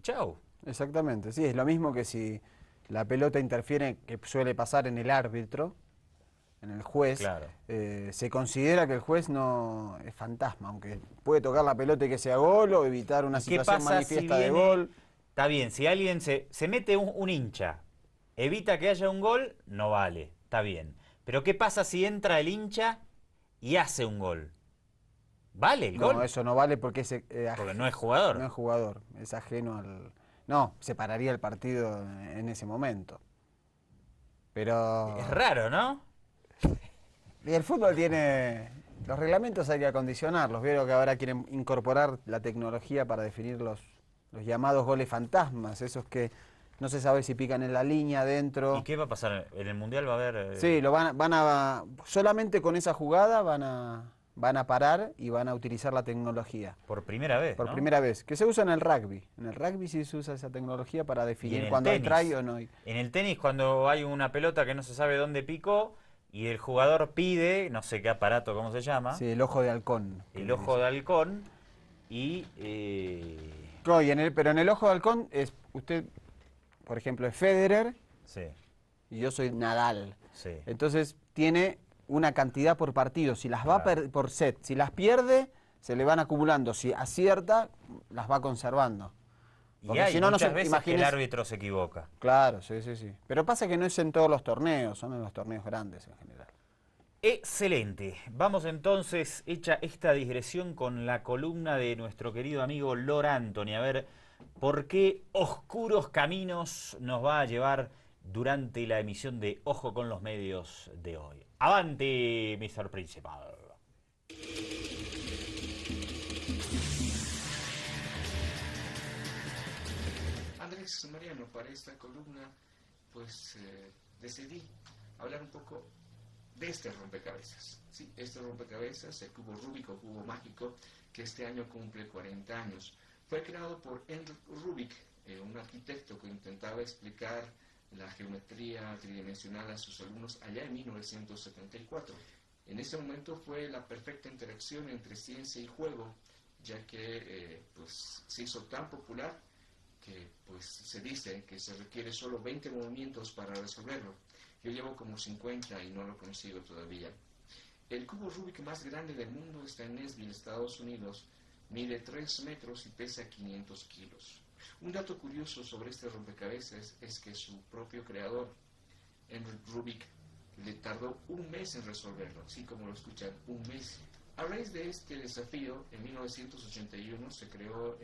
chau. Exactamente, sí, es lo mismo que si la pelota interfiere, que suele pasar en el árbitro, en el juez, claro. Se considera que el juez no es fantasma, aunque puede tocar la pelota y que sea gol o evitar una situación manifiesta de gol. Está bien, si alguien se mete un hincha, evita que haya un gol, no vale, está bien. Pero ¿qué pasa si entra el hincha y hace un gol? ¿Vale el gol? No, eso no vale porque porque no es jugador. No es jugador, es ajeno al... No, separaría el partido en ese momento. Pero... Es raro, ¿no? Y el fútbol tiene... Los reglamentos hay que acondicionarlos. Veo que ahora quieren incorporar la tecnología para definir los llamados goles fantasmas, esos que no se sabe si pican en la línea adentro. ¿Y qué va a pasar? ¿En el Mundial va a haber...? Sí, solamente con esa jugada van a parar y van a utilizar la tecnología. Por primera vez, Por ¿no? primera vez, que se usa en el rugby. En el rugby sí se usa esa tecnología para definir cuando hay try o no hay. En el tenis, cuando hay una pelota que no se sabe dónde picó y el jugador pide, no sé qué aparato, ¿cómo se llama? Sí, el ojo de halcón. El ojo de halcón y... No, pero en el ojo de halcón es usted, por ejemplo, es Federer, sí, y yo soy Nadal. Sí. Entonces tiene una cantidad por partido. Si las va por set, si las pierde, se le van acumulando. Si acierta, las va conservando. Porque y hay si no, muchas veces que el árbitro se equivoca. Claro, sí. Pero pasa que no es en todos los torneos, son en los torneos grandes en general. Excelente. Vamos entonces, hecha esta digresión, con la columna de nuestro querido amigo Lord Anthony. A ver, ¿por qué oscuros caminos nos va a llevar durante la emisión de Ojo con los Medios de hoy? ¡Avante, Mr. Principal! Andrés Mariano, para esta columna, pues decidí hablar un poco de este rompecabezas. Sí, este rompecabezas, el cubo Rubik o cubo mágico, que este año cumple 40 años. Fue creado por Hendrik Rubik, un arquitecto que intentaba explicar la geometría tridimensional a sus alumnos allá en 1974. En ese momento fue la perfecta interacción entre ciencia y juego, ya que pues, se hizo tan popular que pues, se dice que se requiere solo 20 movimientos para resolverlo. Yo llevo como 50 y no lo consigo todavía. El cubo Rubik más grande del mundo está en Nashville, Estados Unidos. Mide 3 metros y pesa 500 kilos. Un dato curioso sobre este rompecabezas es que su propio creador, Hendrik Rubik, le tardó un mes en resolverlo, así como lo escuchan, un mes. A raíz de este desafío, en 1981 se creó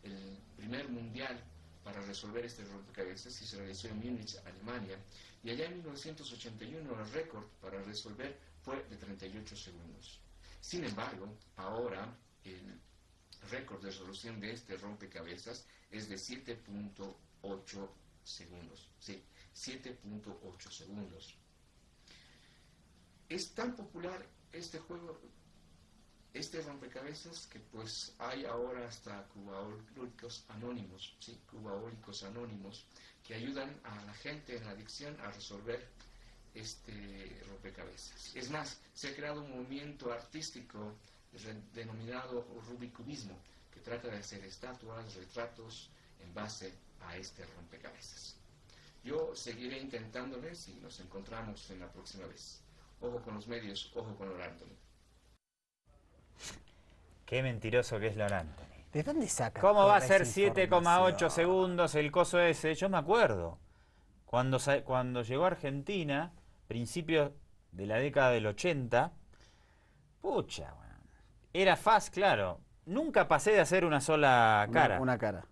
el primer mundial para resolver este rompecabezas y se realizó en Múnich, Alemania. Y allá en 1981 el récord para resolver fue de 38 segundos. Sin embargo, ahora el récord de resolución de este rompecabezas es de 7.8 segundos. Sí, 7.8 segundos. Es tan popular este juego, este rompecabezas, que pues hay ahora hasta cubaólicos anónimos, ¿sí? Cubaólicos anónimos, que ayudan a la gente en la adicción a resolver este rompecabezas. Es más, se ha creado un movimiento artístico denominado rubicubismo, que trata de hacer estatuas, retratos en base a este rompecabezas. Yo seguiré intentándoles y nos encontramos en la próxima vez. Ojo con los medios, ojo con Lord Anthony. Qué mentiroso que es Lord Anthony. ¿De dónde saca? ¿Cómo va a ser 7,8 segundos el coso ese? Yo me acuerdo. Cuando llegó a Argentina, principios de la década del 80, pucha, bueno, era fácil, claro. Nunca pasé de hacer una sola cara. Una cara.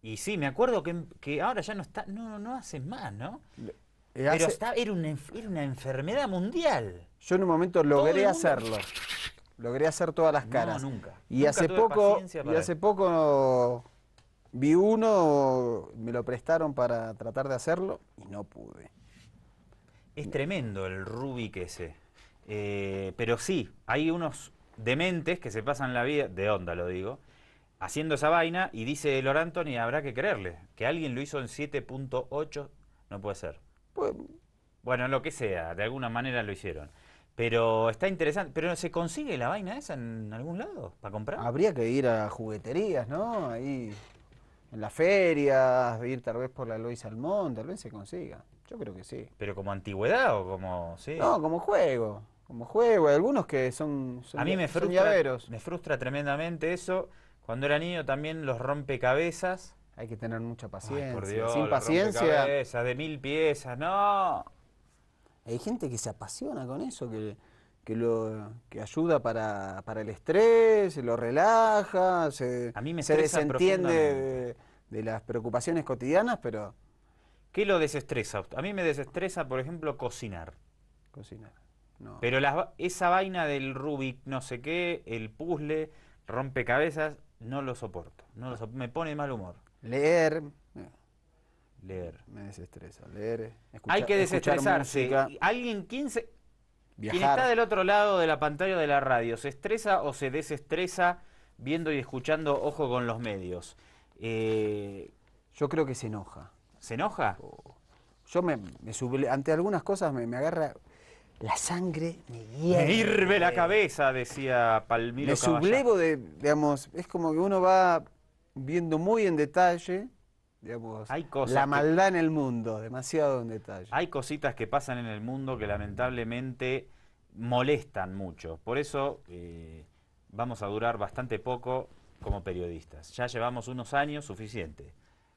Y sí, me acuerdo que ahora ya no está, no hacen más, ¿no? Pero era una enfermedad mundial. Yo en un momento logré hacerlo. Logré hacer todas las caras. No, nunca. Y hace poco vi uno, me lo prestaron para tratar de hacerlo y no pude. Es tremendo el Rubik ese. Pero sí, hay unos dementes que se pasan la vida, de onda lo digo, haciendo esa vaina, y dice Lord Anthony, habrá que creerle. Que alguien lo hizo en 7.8, no puede ser. Pues, bueno, lo que sea, de alguna manera lo hicieron. Pero está interesante. ¿Pero se consigue la vaina esa en algún lado para comprar? Habría que ir a jugueterías, ¿no? Ahí en las ferias, ir tal vez por la Eloy Salmón, tal vez se consiga. Yo creo que sí. ¿Pero como antigüedad o como...? Sí. No, como juego. Como juego. Hay algunos que son a mí me frustra tremendamente eso. Cuando era niño también los rompecabezas. Hay que tener mucha paciencia. Ay, por Dios, sin paciencia. De 1000 piezas, no. Hay gente que se apasiona con eso, que ayuda para el estrés, lo relaja, se desentiende de las preocupaciones cotidianas, pero... ¿Qué lo desestresa? A mí me desestresa, por ejemplo, cocinar. Cocinar, no. Pero esa vaina del Rubik, no sé qué, el puzzle, rompecabezas, no lo soporto. Me pone de mal humor. Leer. Me desestresa. Leer. Hay que desestresarse. ¿Quién está del otro lado de la pantalla de la radio, se estresa o se desestresa viendo y escuchando Ojo con los medios? Yo creo que se enoja. ¿Se enoja? Yo ante algunas cosas me agarra la sangre, me hierve. Me hirve la cabeza, decía Palmiro. Me sublevo digamos, es como que uno va viendo muy en detalle, digamos, la maldad en el mundo, demasiado en detalle. Hay cositas que pasan en el mundo que lamentablemente molestan mucho. Por eso vamos a durar bastante poco como periodistas. Ya llevamos unos años suficiente.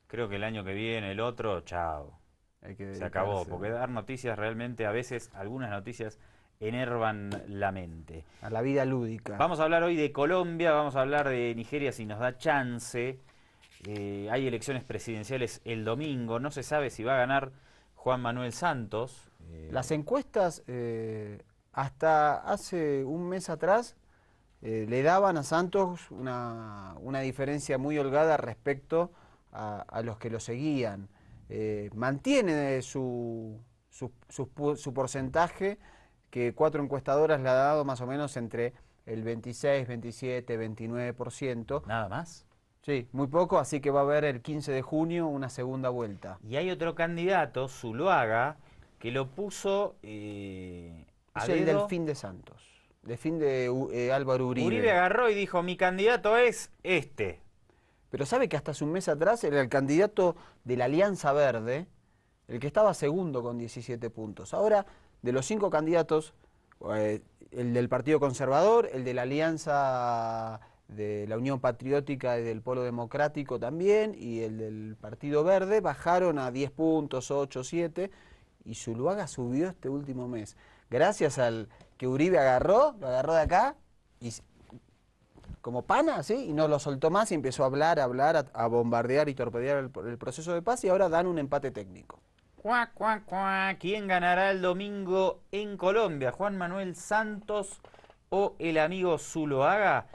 Creo que el año que viene, el otro, chao. Se acabó, porque dar noticias realmente, a veces, algunas noticias enervan la mente. A la vida lúdica. Vamos a hablar hoy de Colombia, vamos a hablar de Nigeria si nos da chance. Hay elecciones presidenciales el domingo, no se sabe si va a ganar Juan Manuel Santos. Las encuestas, hasta hace un mes atrás, le daban a Santos una diferencia muy holgada respecto a los que lo seguían. Mantiene su porcentaje, que 4 encuestadoras le ha dado más o menos entre el 26, 27, 29%. ¿Nada más? Sí, muy poco, así que va a haber el 15 de junio una segunda vuelta. Y hay otro candidato, Zuluaga, que lo puso es el Delfín de Santos, Delfín de Álvaro Uribe. Uribe agarró y dijo, mi candidato es este. Pero sabe que hasta hace un mes atrás era el candidato de la Alianza Verde, el que estaba segundo con 17 puntos. Ahora, de los 5 candidatos, el del Partido Conservador, el de la Alianza de la Unión Patriótica y del Polo Democrático también, y el del Partido Verde, bajaron a 10 puntos, 8, 7, y Zuluaga subió este último mes. Gracias al que Uribe lo agarró de acá, y como pana, ¿sí? Y no lo soltó más y empezó a hablar, a bombardear y torpedear el proceso de paz, y ahora dan un empate técnico. Cuac, cuac, cuac. ¿Quién ganará el domingo en Colombia? ¿Juan Manuel Santos o el amigo Zuluaga?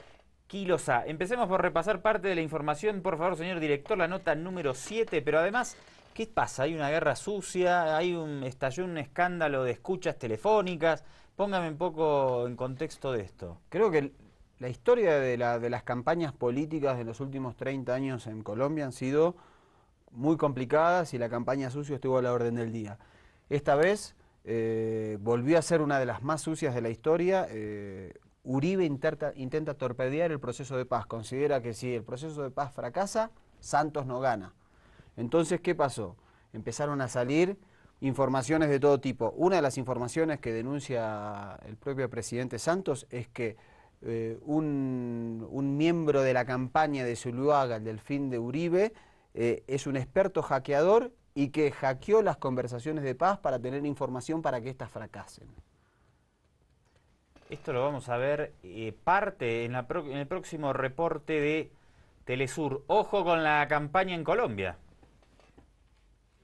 Quilosá. Empecemos por repasar parte de la información, por favor, señor director, la nota número 7, pero además, ¿qué pasa? Hay una guerra sucia, estalló un escándalo de escuchas telefónicas. Póngame un poco en contexto de esto. Creo que la historia de las campañas políticas de los últimos 30 años en Colombia han sido muy complicadas y la campaña sucia estuvo a la orden del día. Esta vez volvió a ser una de las más sucias de la historia. Uribe intenta torpedear el proceso de paz. Considera que si el proceso de paz fracasa, Santos no gana. Entonces, ¿qué pasó? Empezaron a salir informaciones de todo tipo. Una de las informaciones que denuncia el propio presidente Santos es que un miembro de la campaña de Zuluaga, el Delfín de Uribe, es un experto hackeador y que hackeó las conversaciones de paz para tener información para que éstas fracasen. Esto lo vamos a ver parte en el próximo reporte de Telesur. Ojo con la campaña en Colombia.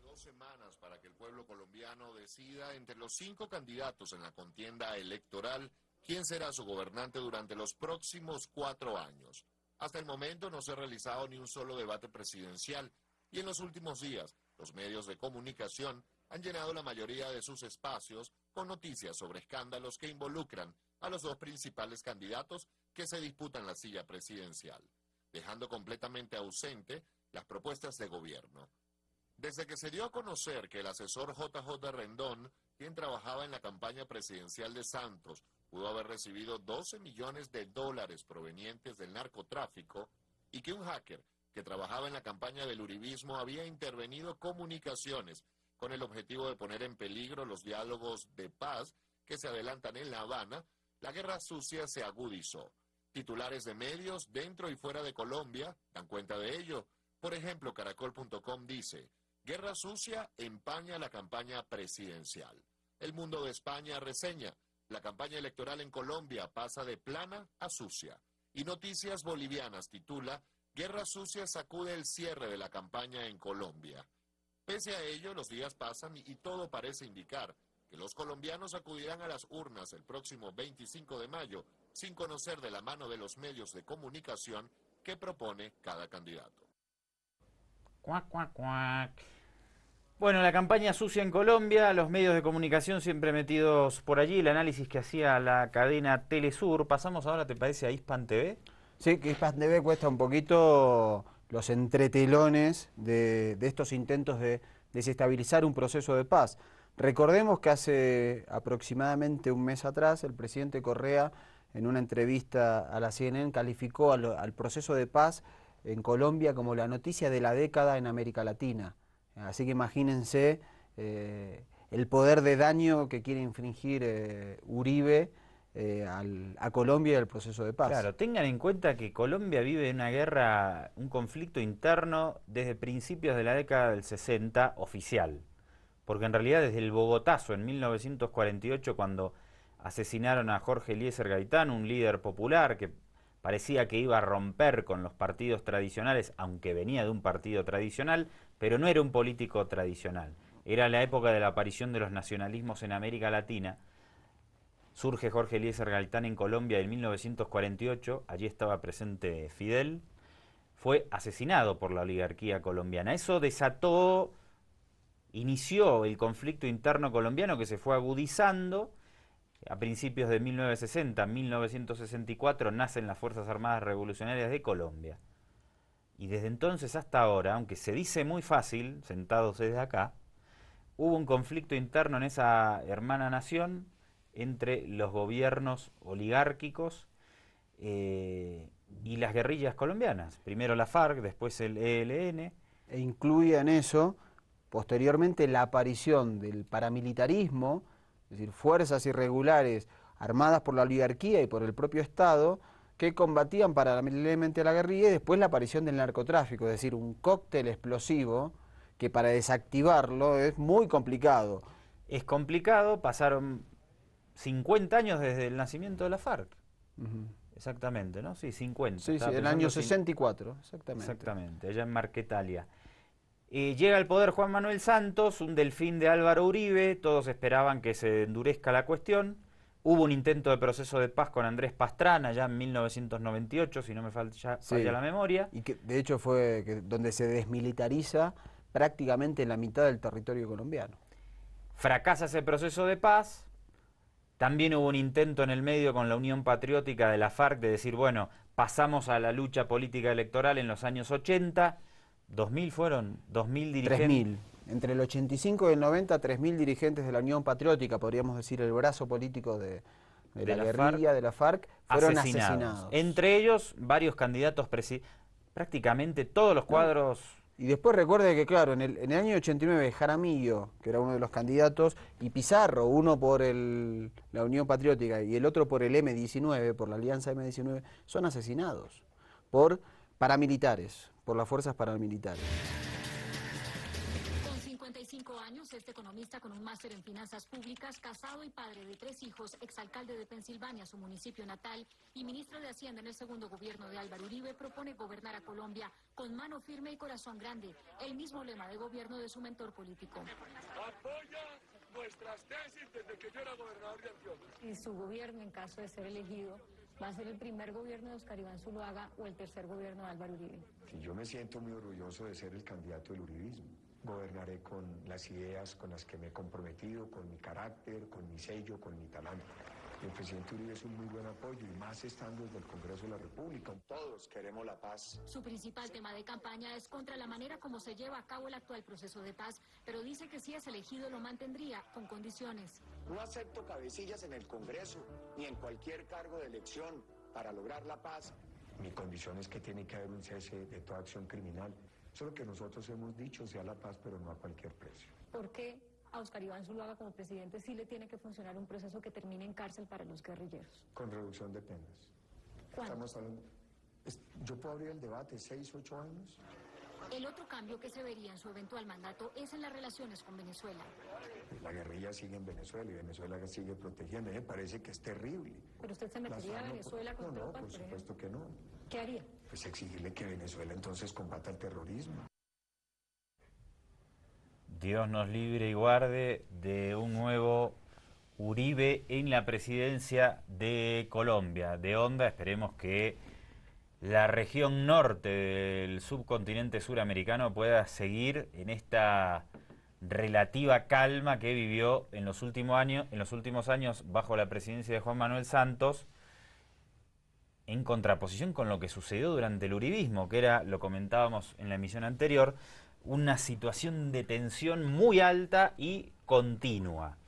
2 semanas para que el pueblo colombiano decida entre los 5 candidatos en la contienda electoral quién será su gobernante durante los próximos 4 años. Hasta el momento no se ha realizado ni un solo debate presidencial y en los últimos días los medios de comunicación han llenado la mayoría de sus espacios con noticias sobre escándalos que involucran a los 2 principales candidatos que se disputan la silla presidencial, dejando completamente ausente las propuestas de gobierno. Desde que se dio a conocer que el asesor JJ Rendón, quien trabajaba en la campaña presidencial de Santos, pudo haber recibido 12 millones de dólares provenientes del narcotráfico y que un hacker que trabajaba en la campaña del uribismo había intervenido comunicaciones con el objetivo de poner en peligro los diálogos de paz que se adelantan en La Habana, la guerra sucia se agudizó. Titulares de medios dentro y fuera de Colombia dan cuenta de ello. Por ejemplo, Caracol.com dice: guerra sucia empaña la campaña presidencial. El Mundo de España reseña: la campaña electoral en Colombia pasa de plana a sucia. Y Noticias Bolivianas titula: guerra sucia sacude el cierre de la campaña en Colombia. Pese a ello, los días pasan y todo parece indicar que los colombianos acudirán a las urnas el próximo 25 de mayo, sin conocer de la mano de los medios de comunicación que propone cada candidato. Cuac, cuac, cuac. Bueno, la campaña sucia en Colombia, los medios de comunicación siempre metidos por allí, el análisis que hacía la cadena Telesur. Pasamos ahora, ¿te parece, a Hispan TV? Sí, que Hispan TV cuesta un poquito los entretelones de estos intentos de desestabilizar un proceso de paz. Recordemos que hace aproximadamente un mes atrás el presidente Correa, en una entrevista a la CNN, calificó al proceso de paz en Colombia como la noticia de la década en América Latina. Así que imagínense el poder de daño que quiere infringir Uribe a Colombia y al proceso de paz. Claro, tengan en cuenta que Colombia vive una guerra, un conflicto interno desde principios de la década del 60 oficial. Porque en realidad desde el Bogotazo en 1948, cuando asesinaron a Jorge Eliezer Gaitán, un líder popular que parecía que iba a romper con los partidos tradicionales, aunque venía de un partido tradicional, pero no era un político tradicional. Era la época de la aparición de los nacionalismos en América Latina. Surge Jorge Eliezer Gaitán en Colombia en 1948, allí estaba presente Fidel, fue asesinado por la oligarquía colombiana. Eso inició el conflicto interno colombiano que se fue agudizando. A principios de 1960, 1964, nacen las Fuerzas Armadas Revolucionarias de Colombia. Y desde entonces hasta ahora, aunque se dice muy fácil, sentados desde acá, hubo un conflicto interno en esa hermana nación entre los gobiernos oligárquicos y las guerrillas colombianas. Primero la FARC, después el ELN. E incluía en eso, posteriormente, la aparición del paramilitarismo, es decir, fuerzas irregulares armadas por la oligarquía y por el propio Estado, que combatían paralelamente a la guerrilla, y después la aparición del narcotráfico, es decir, un cóctel explosivo que para desactivarlo es muy complicado. es complicado, pasaron 50 años desde el nacimiento de la FARC. Exactamente, ¿no? Sí, 50. Sí, el año 64, exactamente. Exactamente, allá en Marquetalia. Llega al poder Juan Manuel Santos, un delfín de Álvaro Uribe, todos esperaban que se endurezca la cuestión. Hubo un intento de proceso de paz con Andrés Pastrana ya en 1998, si no me falla la memoria. Y que de hecho fue donde se desmilitariza prácticamente la mitad del territorio colombiano. Fracasa ese proceso de paz. También hubo un intento en el medio con la Unión Patriótica de la FARC de decir, bueno, pasamos a la lucha política electoral en los años 80. 2000 fueron, 2000 dirigentes. 3000. Entre el 85 y el 90, 3000 dirigentes de la Unión Patriótica, podríamos decir el brazo político de la guerrilla de la FARC, fueron asesinados. Entre ellos, varios candidatos, prácticamente todos los cuadros. Y después recuerde que, claro, en el año 89, Jaramillo, que era uno de los candidatos, y Pizarro, uno por la Unión Patriótica y el otro por el M19, por la Alianza M19, son asesinados por paramilitares, por las fuerzas paramilitares. Con 55 años, este economista con un máster en finanzas públicas, casado y padre de 3 hijos, exalcalde de Pensilvania, su municipio natal, y ministro de Hacienda en el segundo gobierno de Álvaro Uribe, propone gobernar a Colombia con mano firme y corazón grande, el mismo lema de gobierno de su mentor político. Apoya nuestras tesis desde que yo era gobernador de Antioquia. Y su gobierno, en caso de ser elegido, ¿va a ser el primer gobierno de Óscar Iván Zuluaga o el tercer gobierno de Álvaro Uribe? Sí, yo me siento muy orgulloso de ser el candidato del uribismo. Gobernaré con las ideas con las que me he comprometido, con mi carácter, con mi sello, con mi talento. El presidente Uribe es un muy buen apoyo y más estando desde el Congreso de la República. Todos queremos la paz. Su principal tema de campaña es contra la manera como se lleva a cabo el actual proceso de paz, pero dice que si es elegido lo mantendría con condiciones. No acepto cabecillas en el Congreso ni en cualquier cargo de elección para lograr la paz. Mi condición es que tiene que haber un cese de toda acción criminal. Eso es lo que nosotros hemos dicho, sea la paz, pero no a cualquier precio. ¿Por qué a Óscar Iván Zuluaga como presidente sí le tiene que funcionar un proceso que termine en cárcel para los guerrilleros? Con reducción de penas. ¿Cuándo? Estamos hablando, yo puedo abrir el debate, 6, 8 años. El otro cambio que se vería en su eventual mandato es en las relaciones con Venezuela. La guerrilla sigue en Venezuela y Venezuela sigue protegiendo. Me parece que es terrible. ¿Pero usted se metería a Venezuela con No, por supuesto que no. ¿Qué haría? Pues exigirle que Venezuela entonces combata el terrorismo. Dios nos libre y guarde de un nuevo Uribe en la presidencia de Colombia. De onda, esperemos que la región norte del subcontinente suramericano pueda seguir en esta relativa calma que vivió en los últimos años bajo la presidencia de Juan Manuel Santos, en contraposición con lo que sucedió durante el uribismo, que era, lo comentábamos en la emisión anterior, una situación de tensión muy alta y continua.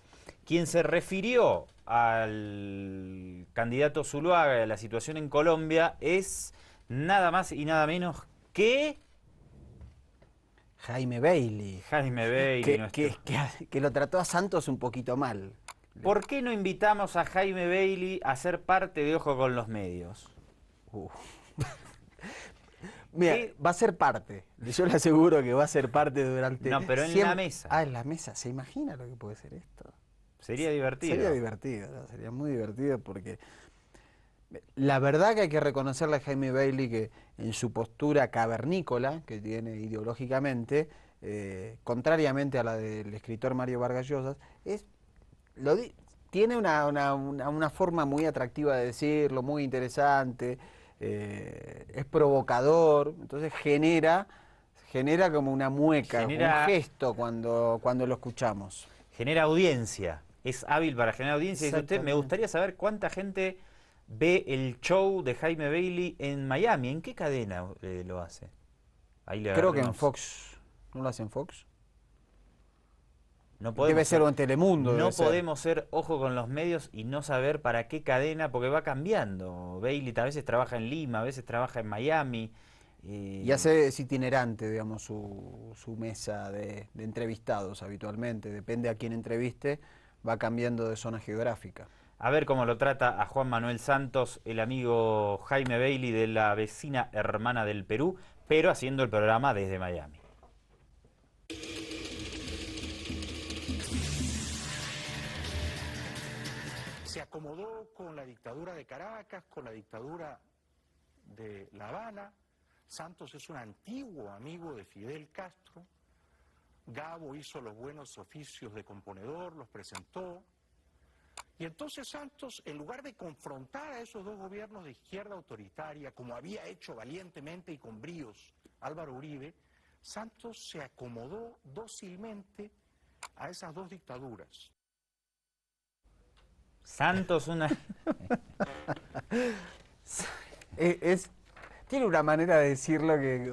Quien se refirió al candidato Zuluaga y a la situación en Colombia es nada más y nada menos que Jaime Bailey. Jaime Bailey. Que lo trató a Santos un poquito mal. ¿Por qué no invitamos a Jaime Bailey a ser parte de Ojo con los Medios? Mira, va a ser parte. Yo le aseguro que va a ser parte durante... No, pero en la mesa. Ah, en la mesa. ¿Se imagina lo que puede ser esto? Sería divertido. Sería divertido, ¿no? Sería muy divertido porque... La verdad que hay que reconocerle a Jaime Bailey que en su postura cavernícola, que tiene ideológicamente, contrariamente a la del escritor Mario Vargas Llosa, tiene una forma muy atractiva de decirlo, muy interesante, es provocador, entonces genera como una mueca, un gesto cuando lo escuchamos. Genera audiencia, es hábil para generar audiencia. Y usted, me gustaría saber cuánta gente ve el show de Jaime Bailey en Miami. ¿En qué cadena lo hace? Ahí creo que en Fox. ¿No lo hace en Fox? No debe ser o en Telemundo. No podemos ser ojo con los medios y no saber para qué cadena, porque va cambiando. Bailey a veces trabaja en Lima, a veces trabaja en Miami. Y hace es itinerante, digamos, su mesa de entrevistados habitualmente. Depende a quién entreviste, va cambiando de zona geográfica. A ver cómo lo trata a Juan Manuel Santos, el amigo Jaime Bailey de la vecina hermana del Perú, pero haciendo el programa desde Miami. se acomodó con la dictadura de Caracas, con la dictadura de La Habana. Santos es un antiguo amigo de Fidel Castro. Gabo hizo los buenos oficios de componedor, los presentó. Y entonces Santos, en lugar de confrontar a esos dos gobiernos de izquierda autoritaria, como había hecho valientemente y con bríos Álvaro Uribe, Santos se acomodó dócilmente a esas dos dictaduras. Santos tiene una manera de decirlo que...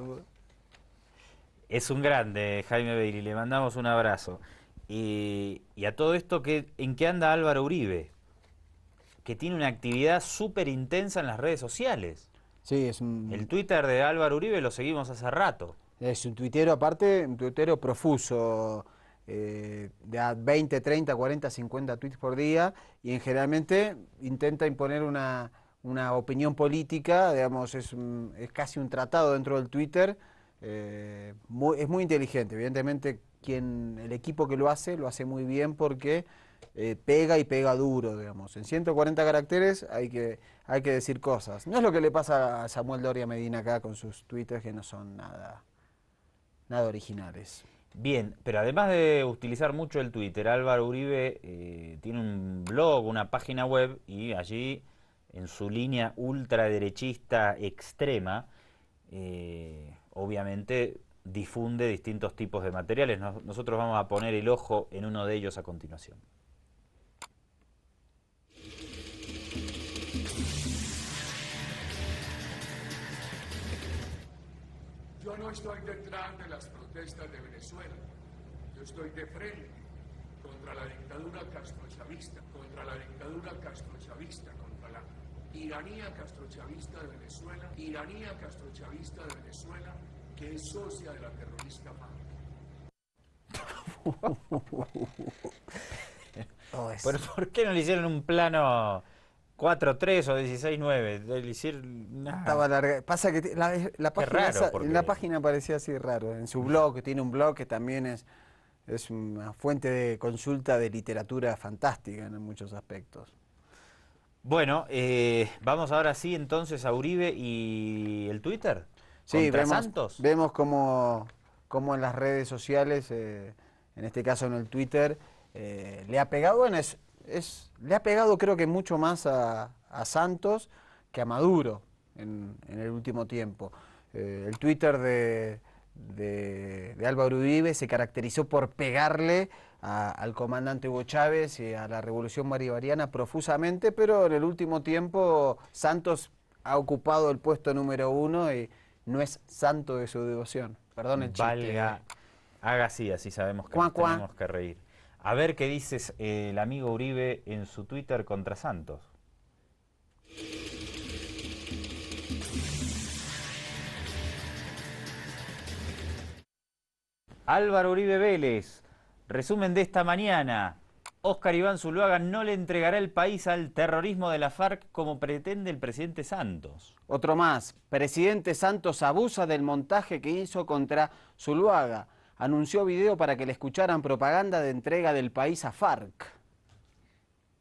Es un grande, Jaime Bailey, le mandamos un abrazo. Y a todo esto, ¿en qué anda Álvaro Uribe? Que tiene una actividad súper intensa en las redes sociales. Sí, es un... El Twitter de Álvaro Uribe lo seguimos hace rato. Es un tuitero, aparte, un tuitero profuso, de a 20, 30, 40, 50 tweets por día, y generalmente intenta imponer una opinión política, digamos, es casi un tratado dentro del Twitter. Es muy inteligente, evidentemente el equipo que lo hace muy bien porque pega y pega duro, digamos. En 140 caracteres hay que decir cosas. No es lo que le pasa a Samuel Doria Medina acá con sus twitters, que no son nada originales. Bien, pero además de utilizar mucho el Twitter, Álvaro Uribe tiene un blog, una página web, y allí, en su línea ultraderechista extrema, obviamente difunde distintos tipos de materiales. Nosotros vamos a poner el ojo en uno de ellos a continuación. Yo no estoy detrás de las protestas de Venezuela. Yo estoy de frente contra la dictadura castrochavista, contra la tiranía castrochavista de Venezuela, que es socia de la terrorista FARC. ¿Por qué no le hicieron un plano 4.3 o 16.9? Estaba larga. Pasa que la página, en la página parecía así raro. En su blog, tiene un blog que también es una fuente de consulta de literatura fantástica en muchos aspectos. Bueno, vamos ahora sí entonces a Uribe y el Twitter. Sí, Santos. Vemos como en las redes sociales, en este caso en el Twitter, le ha pegado, le ha pegado creo que mucho más a Santos que a Maduro en el último tiempo. El Twitter de Álvaro Uribe se caracterizó por pegarle al comandante Hugo Chávez y a la revolución bolivariana profusamente, pero en el último tiempo Santos ha ocupado el puesto número 1 y no es santo de su devoción. Perdón el chiste. Valga, haga así sabemos que tenemos que reír. A ver qué dices el amigo Uribe en su Twitter contra Santos. Álvaro Uribe Vélez, resumen de esta mañana. Óscar Iván Zuluaga no le entregará el país al terrorismo de la FARC como pretende el presidente Santos. Otro más. Presidente Santos abusa del montaje que hizo contra Zuluaga. Anunció video para que le escucharan propaganda de entrega del país a FARC.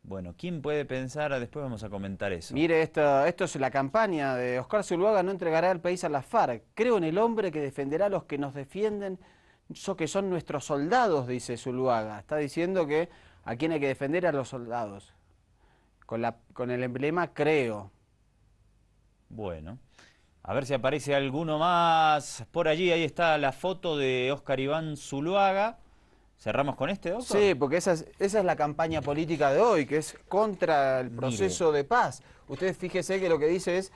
Bueno, ¿quién puede pensar? Después vamos a comentar eso. Mire, esto es la campaña de Óscar Zuluaga no entregará el país a la FARC. Creo en el hombre que defenderá a los que nos defienden, que son nuestros soldados, dice Zuluaga. Está diciendo que a quién hay que defender, a los soldados. Con el emblema creo. Bueno, a ver si aparece alguno más por allí. Ahí está la foto de Óscar Iván Zuluaga. ¿Cerramos con este, doctor? Sí, porque esa es la campaña política de hoy, que es contra el proceso de paz. Usted fíjese que lo que dice es,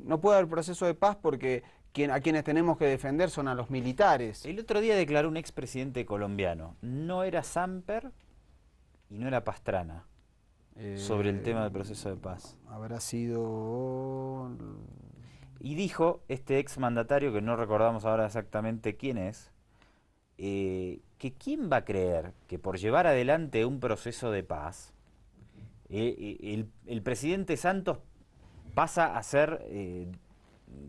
no puede haber proceso de paz porque a quienes tenemos que defender son a los militares. El otro día declaró un expresidente colombiano, no era Samper y no era Pastrana, sobre el tema del proceso de paz. Habrá sido... Y dijo este exmandatario, que no recordamos ahora exactamente quién es, que quién va a creer que por llevar adelante un proceso de paz, el presidente Santos pasa a ser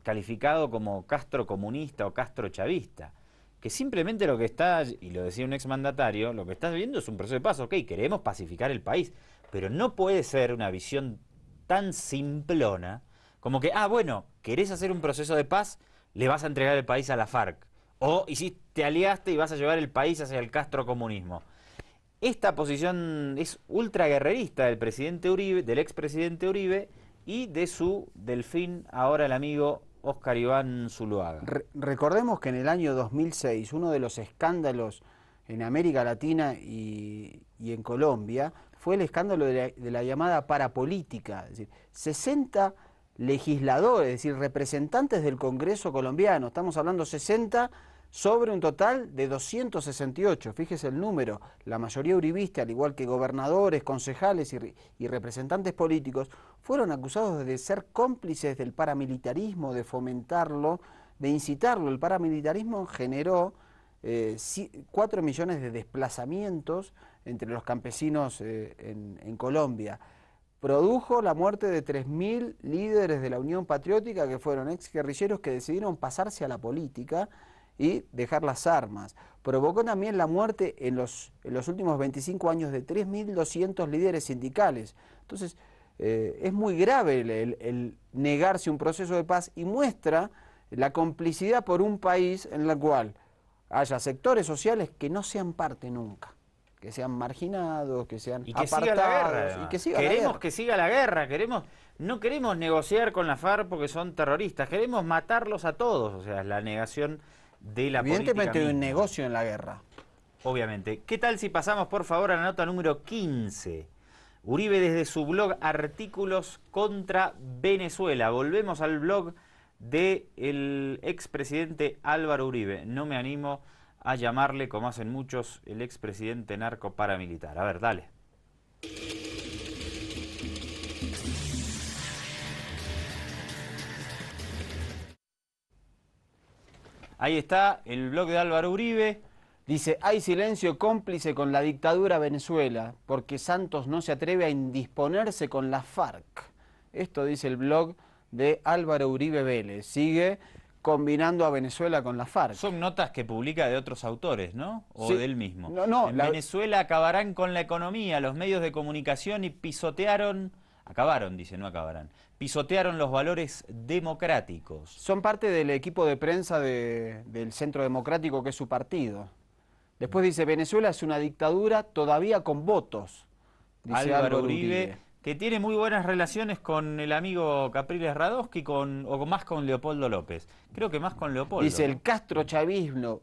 calificado como Castro comunista o Castro chavista, que simplemente lo que está, y lo decía un exmandatario, lo que está viendo es un proceso de paz. Ok, queremos pacificar el país, Pero no puede ser una visión tan simplona como que, bueno, querés hacer un proceso de paz, le vas a entregar el país a la FARC. O te aliaste y vas a llevar el país hacia el castrocomunismo. Esta posición es ultra guerrerista del presidente Uribe, del expresidente Uribe, y de su delfín, ahora el amigo Óscar Iván Zuluaga. Recordemos que en el año 2006, uno de los escándalos en América Latina y en Colombia fue el escándalo de la llamada parapolítica. Es decir, 60 legisladores, es decir, representantes del Congreso colombiano, estamos hablando 60 sobre un total de 268, fíjese el número, la mayoría uribista, al igual que gobernadores, concejales y representantes políticos, fueron acusados de ser cómplices del paramilitarismo, de fomentarlo, de incitarlo. El paramilitarismo generó 4 millones de desplazamientos entre los campesinos en Colombia. Produjo la muerte de 3.000 líderes de la Unión Patriótica, que fueron exguerrilleros que decidieron pasarse a la política y dejar las armas. Provocó también la muerte en los últimos 25 años de 3.200 líderes sindicales. Entonces, es muy grave el negarse un proceso de paz y muestra la complicidad por un país en el cual haya sectores sociales que no sean parte nunca, que sean marginados, que sean y que apartados. Siga la guerra. Y que siga queremos la guerra. que siga la guerra, no queremos negociar con la FARC porque son terroristas, queremos matarlos a todos, o sea, la negación de la Evidentemente hay un misma. negocio en la guerra. Obviamente. ¿Qué tal si pasamos, por favor, a la nota número 15? Uribe desde su blog Artículos contra Venezuela. Volvemos al blog del expresidente Álvaro Uribe. No me animo a llamarle, como hacen muchos, el expresidente narco paramilitar. A ver, dale. Ahí está el blog de Álvaro Uribe. Dice, hay silencio cómplice con la dictadura Venezuela, porque Santos no se atreve a indisponerse con la FARC. Esto dice el blog de Álvaro Uribe Vélez. Sigue combinando a Venezuela con la FARC. Son notas que publica de otros autores, ¿no? O Sí. del mismo. No, en Venezuela acabarán con la economía, los medios de comunicación y pisotearon... Acabaron, dice, no acabarán. Pisotearon los valores democráticos. Son parte del equipo de prensa del Centro Democrático, que es su partido. Después dice, Venezuela es una dictadura todavía con votos. Dice Álvaro Uribe, que tiene muy buenas relaciones con el amigo Capriles Radosky o más con Leopoldo López. Creo que más con Leopoldo. Dice, el castrochavismo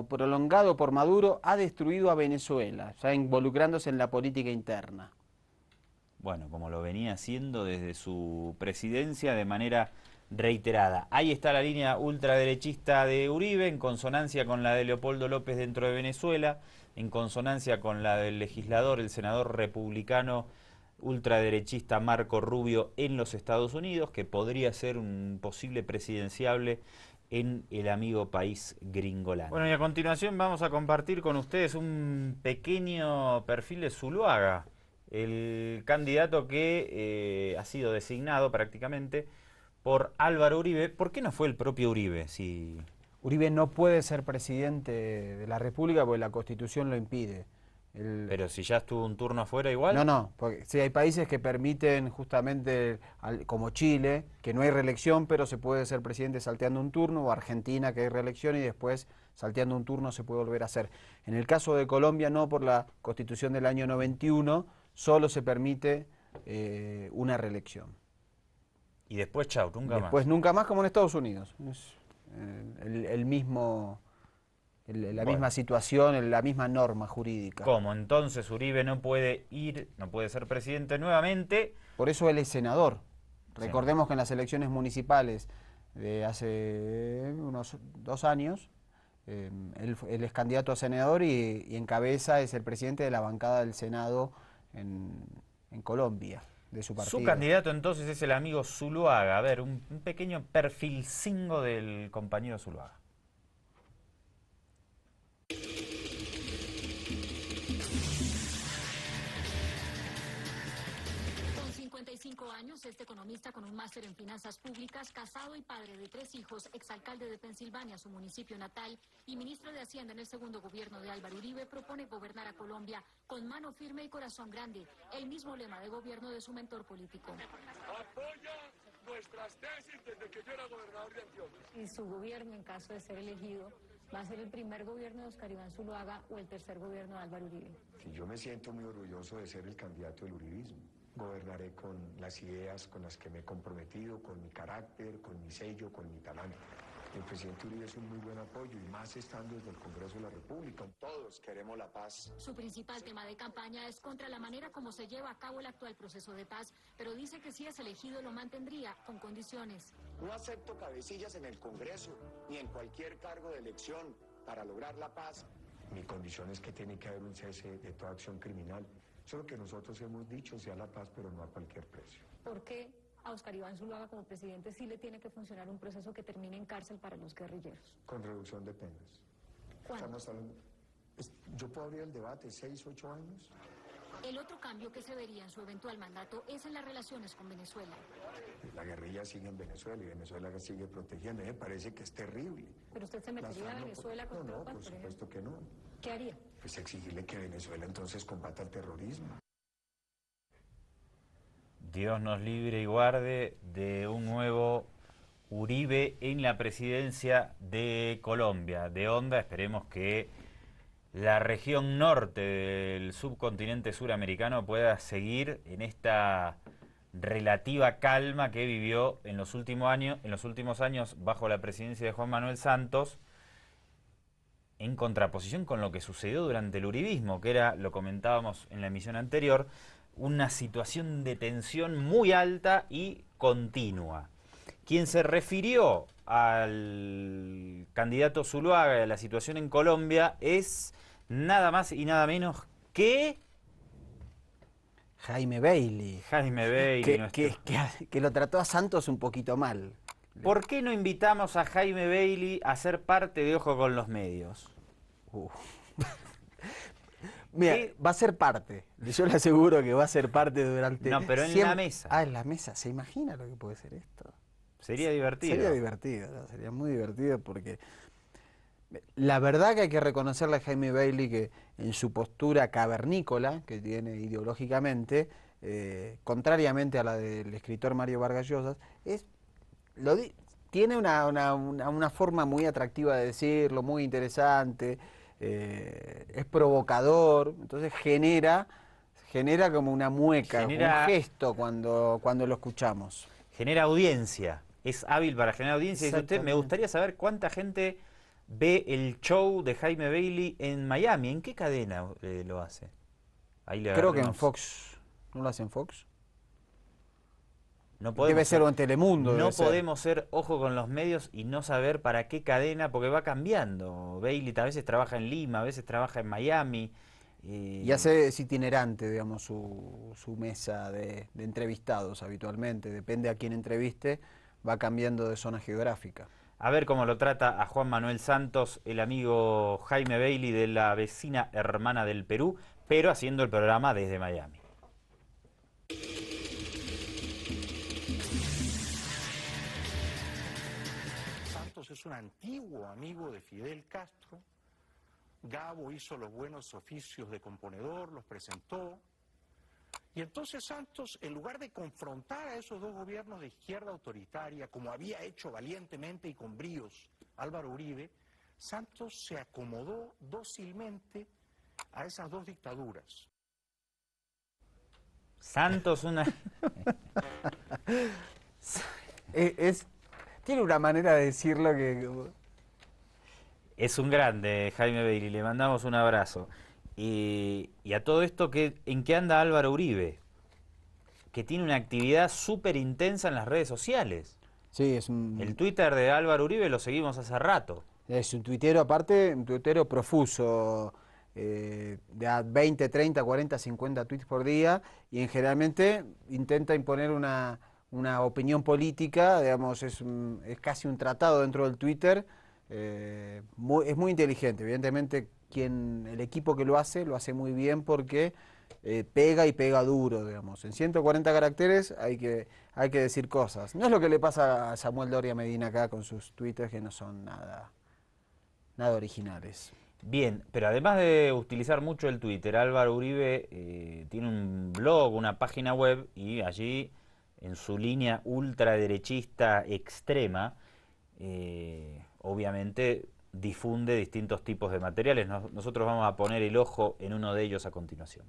prolongado por Maduro ha destruido a Venezuela, ya involucrándose en la política interna. Bueno, como lo venía haciendo desde su presidencia de manera reiterada. Ahí está la línea ultraderechista de Uribe, en consonancia con la de Leopoldo López dentro de Venezuela, en consonancia con la del legislador, el senador republicano ultraderechista Marco Rubio en los Estados Unidos, que podría ser un posible presidenciable en el amigo país Gringolandia. Bueno, y a continuación vamos a compartir con ustedes un pequeño perfil de Zuluaga, el candidato que ha sido designado prácticamente por Álvaro Uribe. ¿Por qué no fue el propio Uribe? Si... Uribe no puede ser presidente de la República porque la Constitución lo impide. Pero si ya estuvo un turno afuera igual. No, porque sí, hay países que permiten justamente, como Chile, que no hay reelección, pero se puede ser presidente salteando un turno, o Argentina, que hay reelección y después salteando un turno se puede volver a hacer. En el caso de Colombia no, por la Constitución del año 91, solo se permite una reelección. Y después, chau, nunca más. Después nunca más, como en Estados Unidos. Es la misma situación, la misma norma jurídica. ¿Cómo? Entonces Uribe no puede ser presidente nuevamente. Por eso él es senador. Recordemos que en las elecciones municipales de hace unos 2 años, él es candidato a senador y encabeza, es el presidente de la bancada del Senado en Colombia, de su partido. Su candidato entonces es el amigo Zuluaga. A ver, un pequeño perfilcingo del compañero Zuluaga. 5 años, este economista con un máster en finanzas públicas, casado y padre de 3 hijos, exalcalde de Pensilvania, su municipio natal, y ministro de Hacienda en el segundo gobierno de Álvaro Uribe, propone gobernar a Colombia con mano firme y corazón grande, el mismo lema de gobierno de su mentor político. Apoya nuestras tesis desde que yo era gobernador de Antioquia. Y su gobierno, en caso de ser elegido, ¿va a ser el primer gobierno de Oscar Iván Zuluaga o el tercer gobierno de Álvaro Uribe? Y yo me siento muy orgulloso de ser el candidato del uribismo. Gobernaré con las ideas con las que me he comprometido, con mi carácter, con mi sello, con mi talento. El presidente Uribe es un muy buen apoyo y más estando desde el Congreso de la República. Todos queremos la paz. Su principal tema de campaña es contra la manera como se lleva a cabo el actual proceso de paz, pero dice que si es elegido lo mantendría con condiciones. No acepto cabecillas en el Congreso ni en cualquier cargo de elección para lograr la paz. Mi condición es que tiene que haber un cese de toda acción criminal. Eso es lo que nosotros hemos dicho, sea la paz, pero no a cualquier precio. ¿Por qué a Oscar Iván Zuluaga como presidente sí le tiene que funcionar un proceso que termine en cárcel para los guerrilleros? Con reducción de penas. ¿Cuándo? Estamos hablando... Yo puedo abrir el debate, 6, 8 años. El otro cambio que se vería en su eventual mandato es en las relaciones con Venezuela. La guerrilla sigue en Venezuela y Venezuela sigue protegiendo. Me parece que es terrible. ¿Pero usted se metería a Venezuela con tropas, por supuesto que no. ¿Qué haría? Pues exigirle que Venezuela entonces combata el terrorismo. Dios nos libre y guarde de un nuevo Uribe en la presidencia de Colombia. De onda, esperemos que la región norte del subcontinente suramericano pueda seguir en esta relativa calma que vivió en los últimos años bajo la presidencia de Juan Manuel Santos, en contraposición con lo que sucedió durante el uribismo, que era, lo comentábamos en la emisión anterior, una situación de tensión muy alta y continua. Quien se refirió al candidato Zuluaga y a la situación en Colombia es nada más y nada menos que Jaime Bailey. Jaime Bailey. Que lo trató a Santos un poquito mal. ¿Por qué no invitamos a Jaime Bailey a ser parte de Ojo con los Medios? Mira, va a ser parte. Yo le aseguro que va a ser parte durante... No, pero en la mesa. Ah, en la mesa. ¿Se imagina lo que puede ser esto? Sería divertido. Sería divertido, ¿no? Sería muy divertido porque... La verdad que hay que reconocerle a Jaime Bailey que en su postura cavernícola, que tiene ideológicamente, contrariamente a la del escritor Mario Vargas Llosa, tiene una forma muy atractiva de decirlo, muy interesante, es provocador, entonces genera como una mueca, un gesto cuando lo escuchamos. Genera audiencia, es hábil para generar audiencia. Dice usted, me gustaría saber cuánta gente ve el show de Jaime Bailey en Miami. ¿En qué cadena lo hace? Ahí creo que en Fox. ¿No lo hace en Fox? No podemos Debe ser o en Telemundo. No podemos ser ojo con los medios y no saber para qué cadena, porque va cambiando. Bailey a veces trabaja en Lima, a veces trabaja en Miami. Y es itinerante, digamos, su mesa de entrevistados habitualmente. Depende a quién entreviste, va cambiando de zona geográfica. A ver cómo lo trata a Juan Manuel Santos, el amigo Jaime Bailey de la vecina hermana del Perú, pero haciendo el programa desde Miami. Santos es un antiguo amigo de Fidel Castro. Gabo hizo los buenos oficios de componedor, los presentó. Y entonces Santos, en lugar de confrontar a esos dos gobiernos de izquierda autoritaria, como había hecho valientemente y con bríos Álvaro Uribe, Santos se acomodó dócilmente a esas dos dictaduras. Santos tiene una manera de decirlo que... Es un grande, Jaime Bailey, le mandamos un abrazo. Y a todo esto, ¿en qué anda Álvaro Uribe? Que tiene una actividad súper intensa en las redes sociales. Sí, el Twitter de Álvaro Uribe lo seguimos hace rato. Es un tuitero, aparte, un tuitero profuso, de 20, 30, 40, 50 tweets por día, y generalmente intenta imponer una opinión política, digamos, es casi un tratado dentro del Twitter. Es muy inteligente, evidentemente el equipo que lo hace muy bien porque pega y pega duro, digamos. En 140 caracteres hay que decir cosas. No es lo que le pasa a Samuel Doria Medina acá con sus twitters, que no son nada originales. Bien, pero además de utilizar mucho el Twitter, Álvaro Uribe tiene un blog, una página web, y allí, en su línea ultraderechista extrema, obviamente difunde distintos tipos de materiales. Nosotros vamos a poner el ojo en uno de ellos a continuación.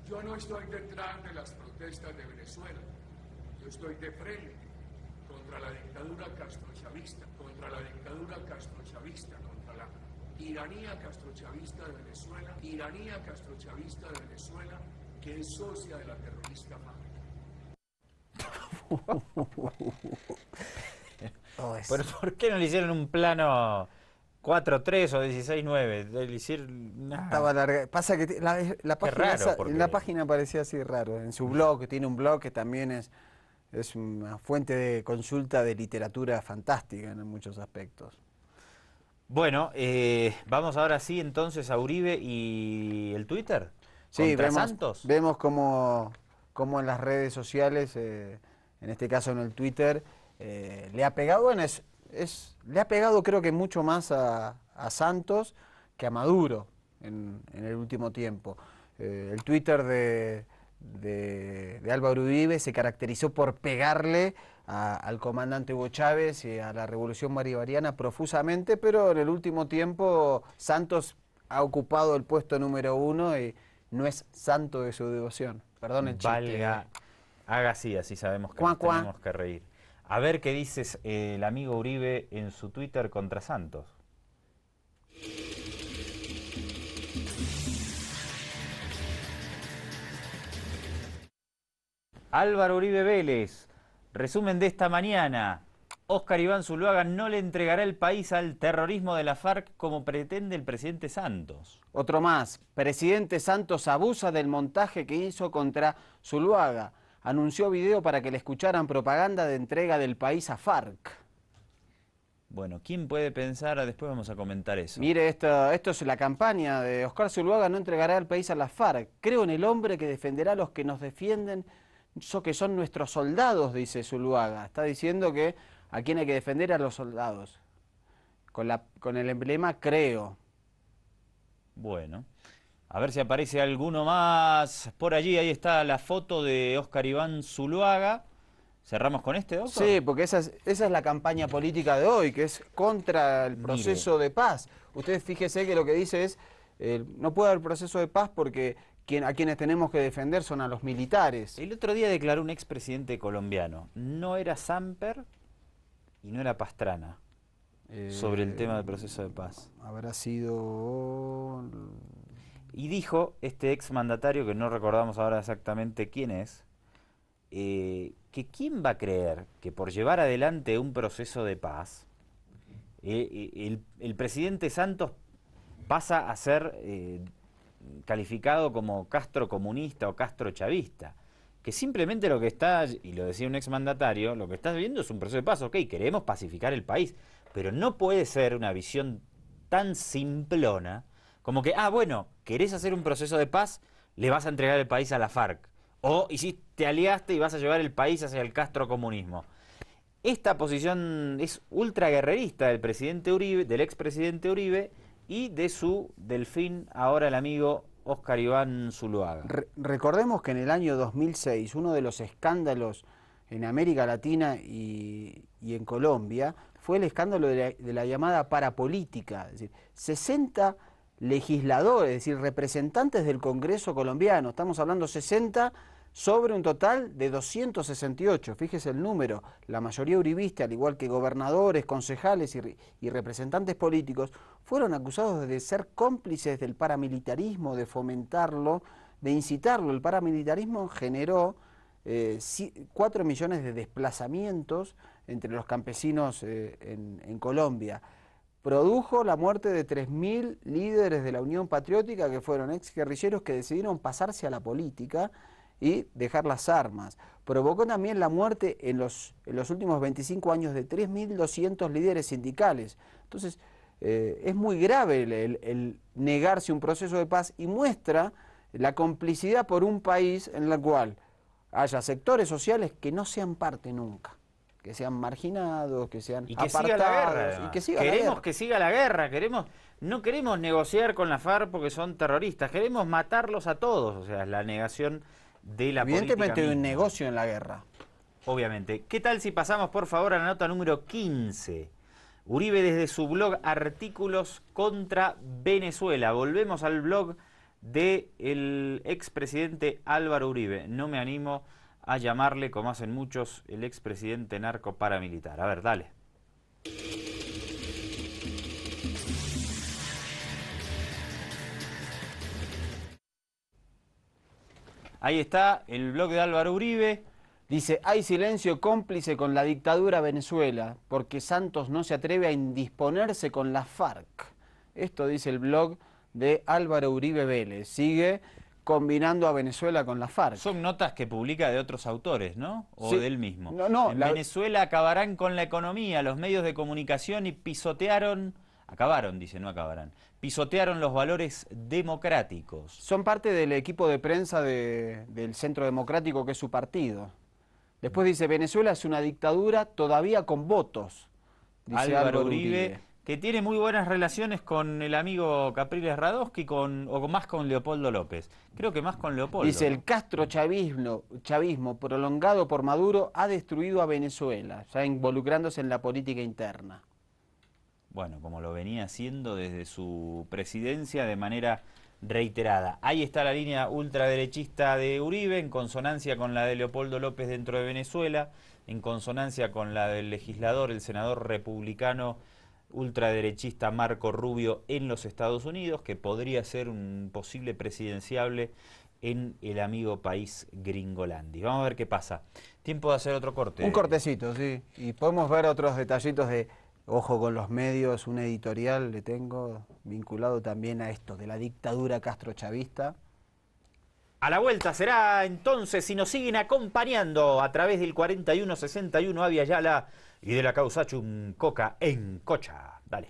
Yo no estoy detrás de las protestas de Venezuela. Yo estoy de frente contra la dictadura castrochavista, contra la dictadura castrochavista, contra la tiranía castrochavista de Venezuela, tiranía castrochavista de Venezuela, que es socia de la terrorista FARC. ¿Pero por qué no le hicieron un plano 4-3 o 16-9? Estaba larga. Pasa que la página, porque... la página parecía así raro. En su blog, tiene un blog que también es una fuente de consulta de literatura fantástica en muchos aspectos. Bueno, vamos ahora sí entonces a Uribe y el Twitter. Sí, Santos. vemos como en las redes sociales, en este caso en el Twitter, le ha pegado, bueno, le ha pegado creo que mucho más a Santos que a Maduro en el último tiempo. El Twitter de Álvaro Uribe se caracterizó por pegarle al comandante Hugo Chávez y a la Revolución Bolivariana profusamente, pero en el último tiempo Santos ha ocupado el puesto número 1 y no es santo de su devoción. Perdón el chiste. Valga, haga así sabemos que nos tenemos que reír. A ver qué dices el amigo Uribe en su Twitter contra Santos. Álvaro Uribe Vélez, resumen de esta mañana. Óscar Iván Zuluaga no le entregará el país al terrorismo de la FARC como pretende el presidente Santos. Otro más, presidente Santos abusa del montaje que hizo contra Zuluaga. Anunció video para que le escucharan propaganda de entrega del país a FARC. Bueno, ¿quién puede pensar? Después vamos a comentar eso. Mire, esto es la campaña de Óscar Zuluaga no entregará el país a la FARC. Creo en el hombre que defenderá a los que nos defienden, que son nuestros soldados, dice Zuluaga. Está diciendo que a quién hay que defender, a los soldados. Con el emblema creo. Bueno, a ver si aparece alguno más por allí. Ahí está la foto de Óscar Iván Zuluaga. ¿Cerramos con este, doctor? Sí, porque esa es la campaña política de hoy, que es contra el proceso de paz. Usted fíjese que lo que dice es, no puede haber proceso de paz porque a quienes tenemos que defender son a los militares. El otro día declaró un expresidente colombiano, no era Samper y no era Pastrana, sobre el tema del proceso de paz. Habrá sido... Y dijo este exmandatario, que no recordamos ahora exactamente quién es, que quién va a creer que por llevar adelante un proceso de paz, el presidente Santos pasa a ser calificado como Castro comunista o Castro chavista, que simplemente lo que está, y lo decía un exmandatario, lo que está viendo es un proceso de paz. Ok, queremos pacificar el país, pero no puede ser una visión tan simplona como que, bueno, querés hacer un proceso de paz, le vas a entregar el país a la FARC, o te aliaste y vas a llevar el país hacia el castrocomunismo. Esta posición es ultra guerrerista del presidente Uribe, del expresidente Uribe, y de su delfín, ahora el amigo Óscar Iván Zuluaga. Recordemos que en el año 2006, uno de los escándalos en América Latina y en Colombia fue el escándalo de la llamada parapolítica. Es decir, 60 legisladores, es decir, representantes del Congreso colombiano, estamos hablando 60 sobre un total de 268, fíjese el número, la mayoría uribista, al igual que gobernadores, concejales y representantes políticos, fueron acusados de ser cómplices del paramilitarismo, de fomentarlo, de incitarlo. El paramilitarismo generó 4 millones de desplazamientos entre los campesinos en Colombia. Produjo la muerte de 3.000 líderes de la Unión Patriótica, que fueron exguerrilleros que decidieron pasarse a la política y dejar las armas. Provocó también la muerte en los últimos 25 años de 3.200 líderes sindicales. Entonces, es muy grave el negarse un proceso de paz y muestra la complicidad por un país en el cual haya sectores sociales que no sean parte nunca, que sean marginados, que sean apartados. Siga la guerra, y que siga queremos la guerra. que siga la guerra, no queremos negociar con la FARC porque son terroristas, queremos matarlos a todos, o sea, es la negación de la política Evidentemente hay un misma. negocio en la guerra. Obviamente. ¿Qué tal si pasamos, por favor, a la nota número 15? Uribe desde su blog Artículos contra Venezuela. Volvemos al blog del expresidente Álvaro Uribe. No me animo a llamarle, como hacen muchos, el expresidente narco paramilitar. A ver, dale. Ahí está el blog de Álvaro Uribe. Dice, hay silencio cómplice con la dictadura Venezuela, porque Santos no se atreve a indisponerse con la FARC. Esto dice el blog de Álvaro Uribe Vélez. Sigue combinando a Venezuela con la FARC. Son notas que publica de otros autores, ¿no? O Sí. del mismo. No, en Venezuela acabarán con la economía, los medios de comunicación y pisotearon los valores democráticos. Son parte del equipo de prensa del Centro Democrático, que es su partido. Después dice, Venezuela es una dictadura todavía con votos. Dice Álvaro Uribe, que tiene muy buenas relaciones con el amigo Capriles Radosky o más con Leopoldo López. Creo que más con Leopoldo. Dice, el castrochavismo prolongado por Maduro ha destruido a Venezuela, ya involucrándose en la política interna. Bueno, como lo venía haciendo desde su presidencia de manera reiterada. Ahí está la línea ultraderechista de Uribe, en consonancia con la de Leopoldo López dentro de Venezuela, en consonancia con la del legislador, el senador republicano ultraderechista Marco Rubio en los Estados Unidos, que podría ser un posible presidenciable en el amigo país Gringolandia. Vamos a ver qué pasa. Tiempo de hacer otro corte. Un cortecito, sí. Y podemos ver otros detallitos de... Ojo con los medios, un editorial le tengo vinculado también a esto, de la dictadura castrochavista. A la vuelta será entonces, si nos siguen acompañando a través del 4161 Avia Yala y de la Causachum Coca en Cocha. Dale.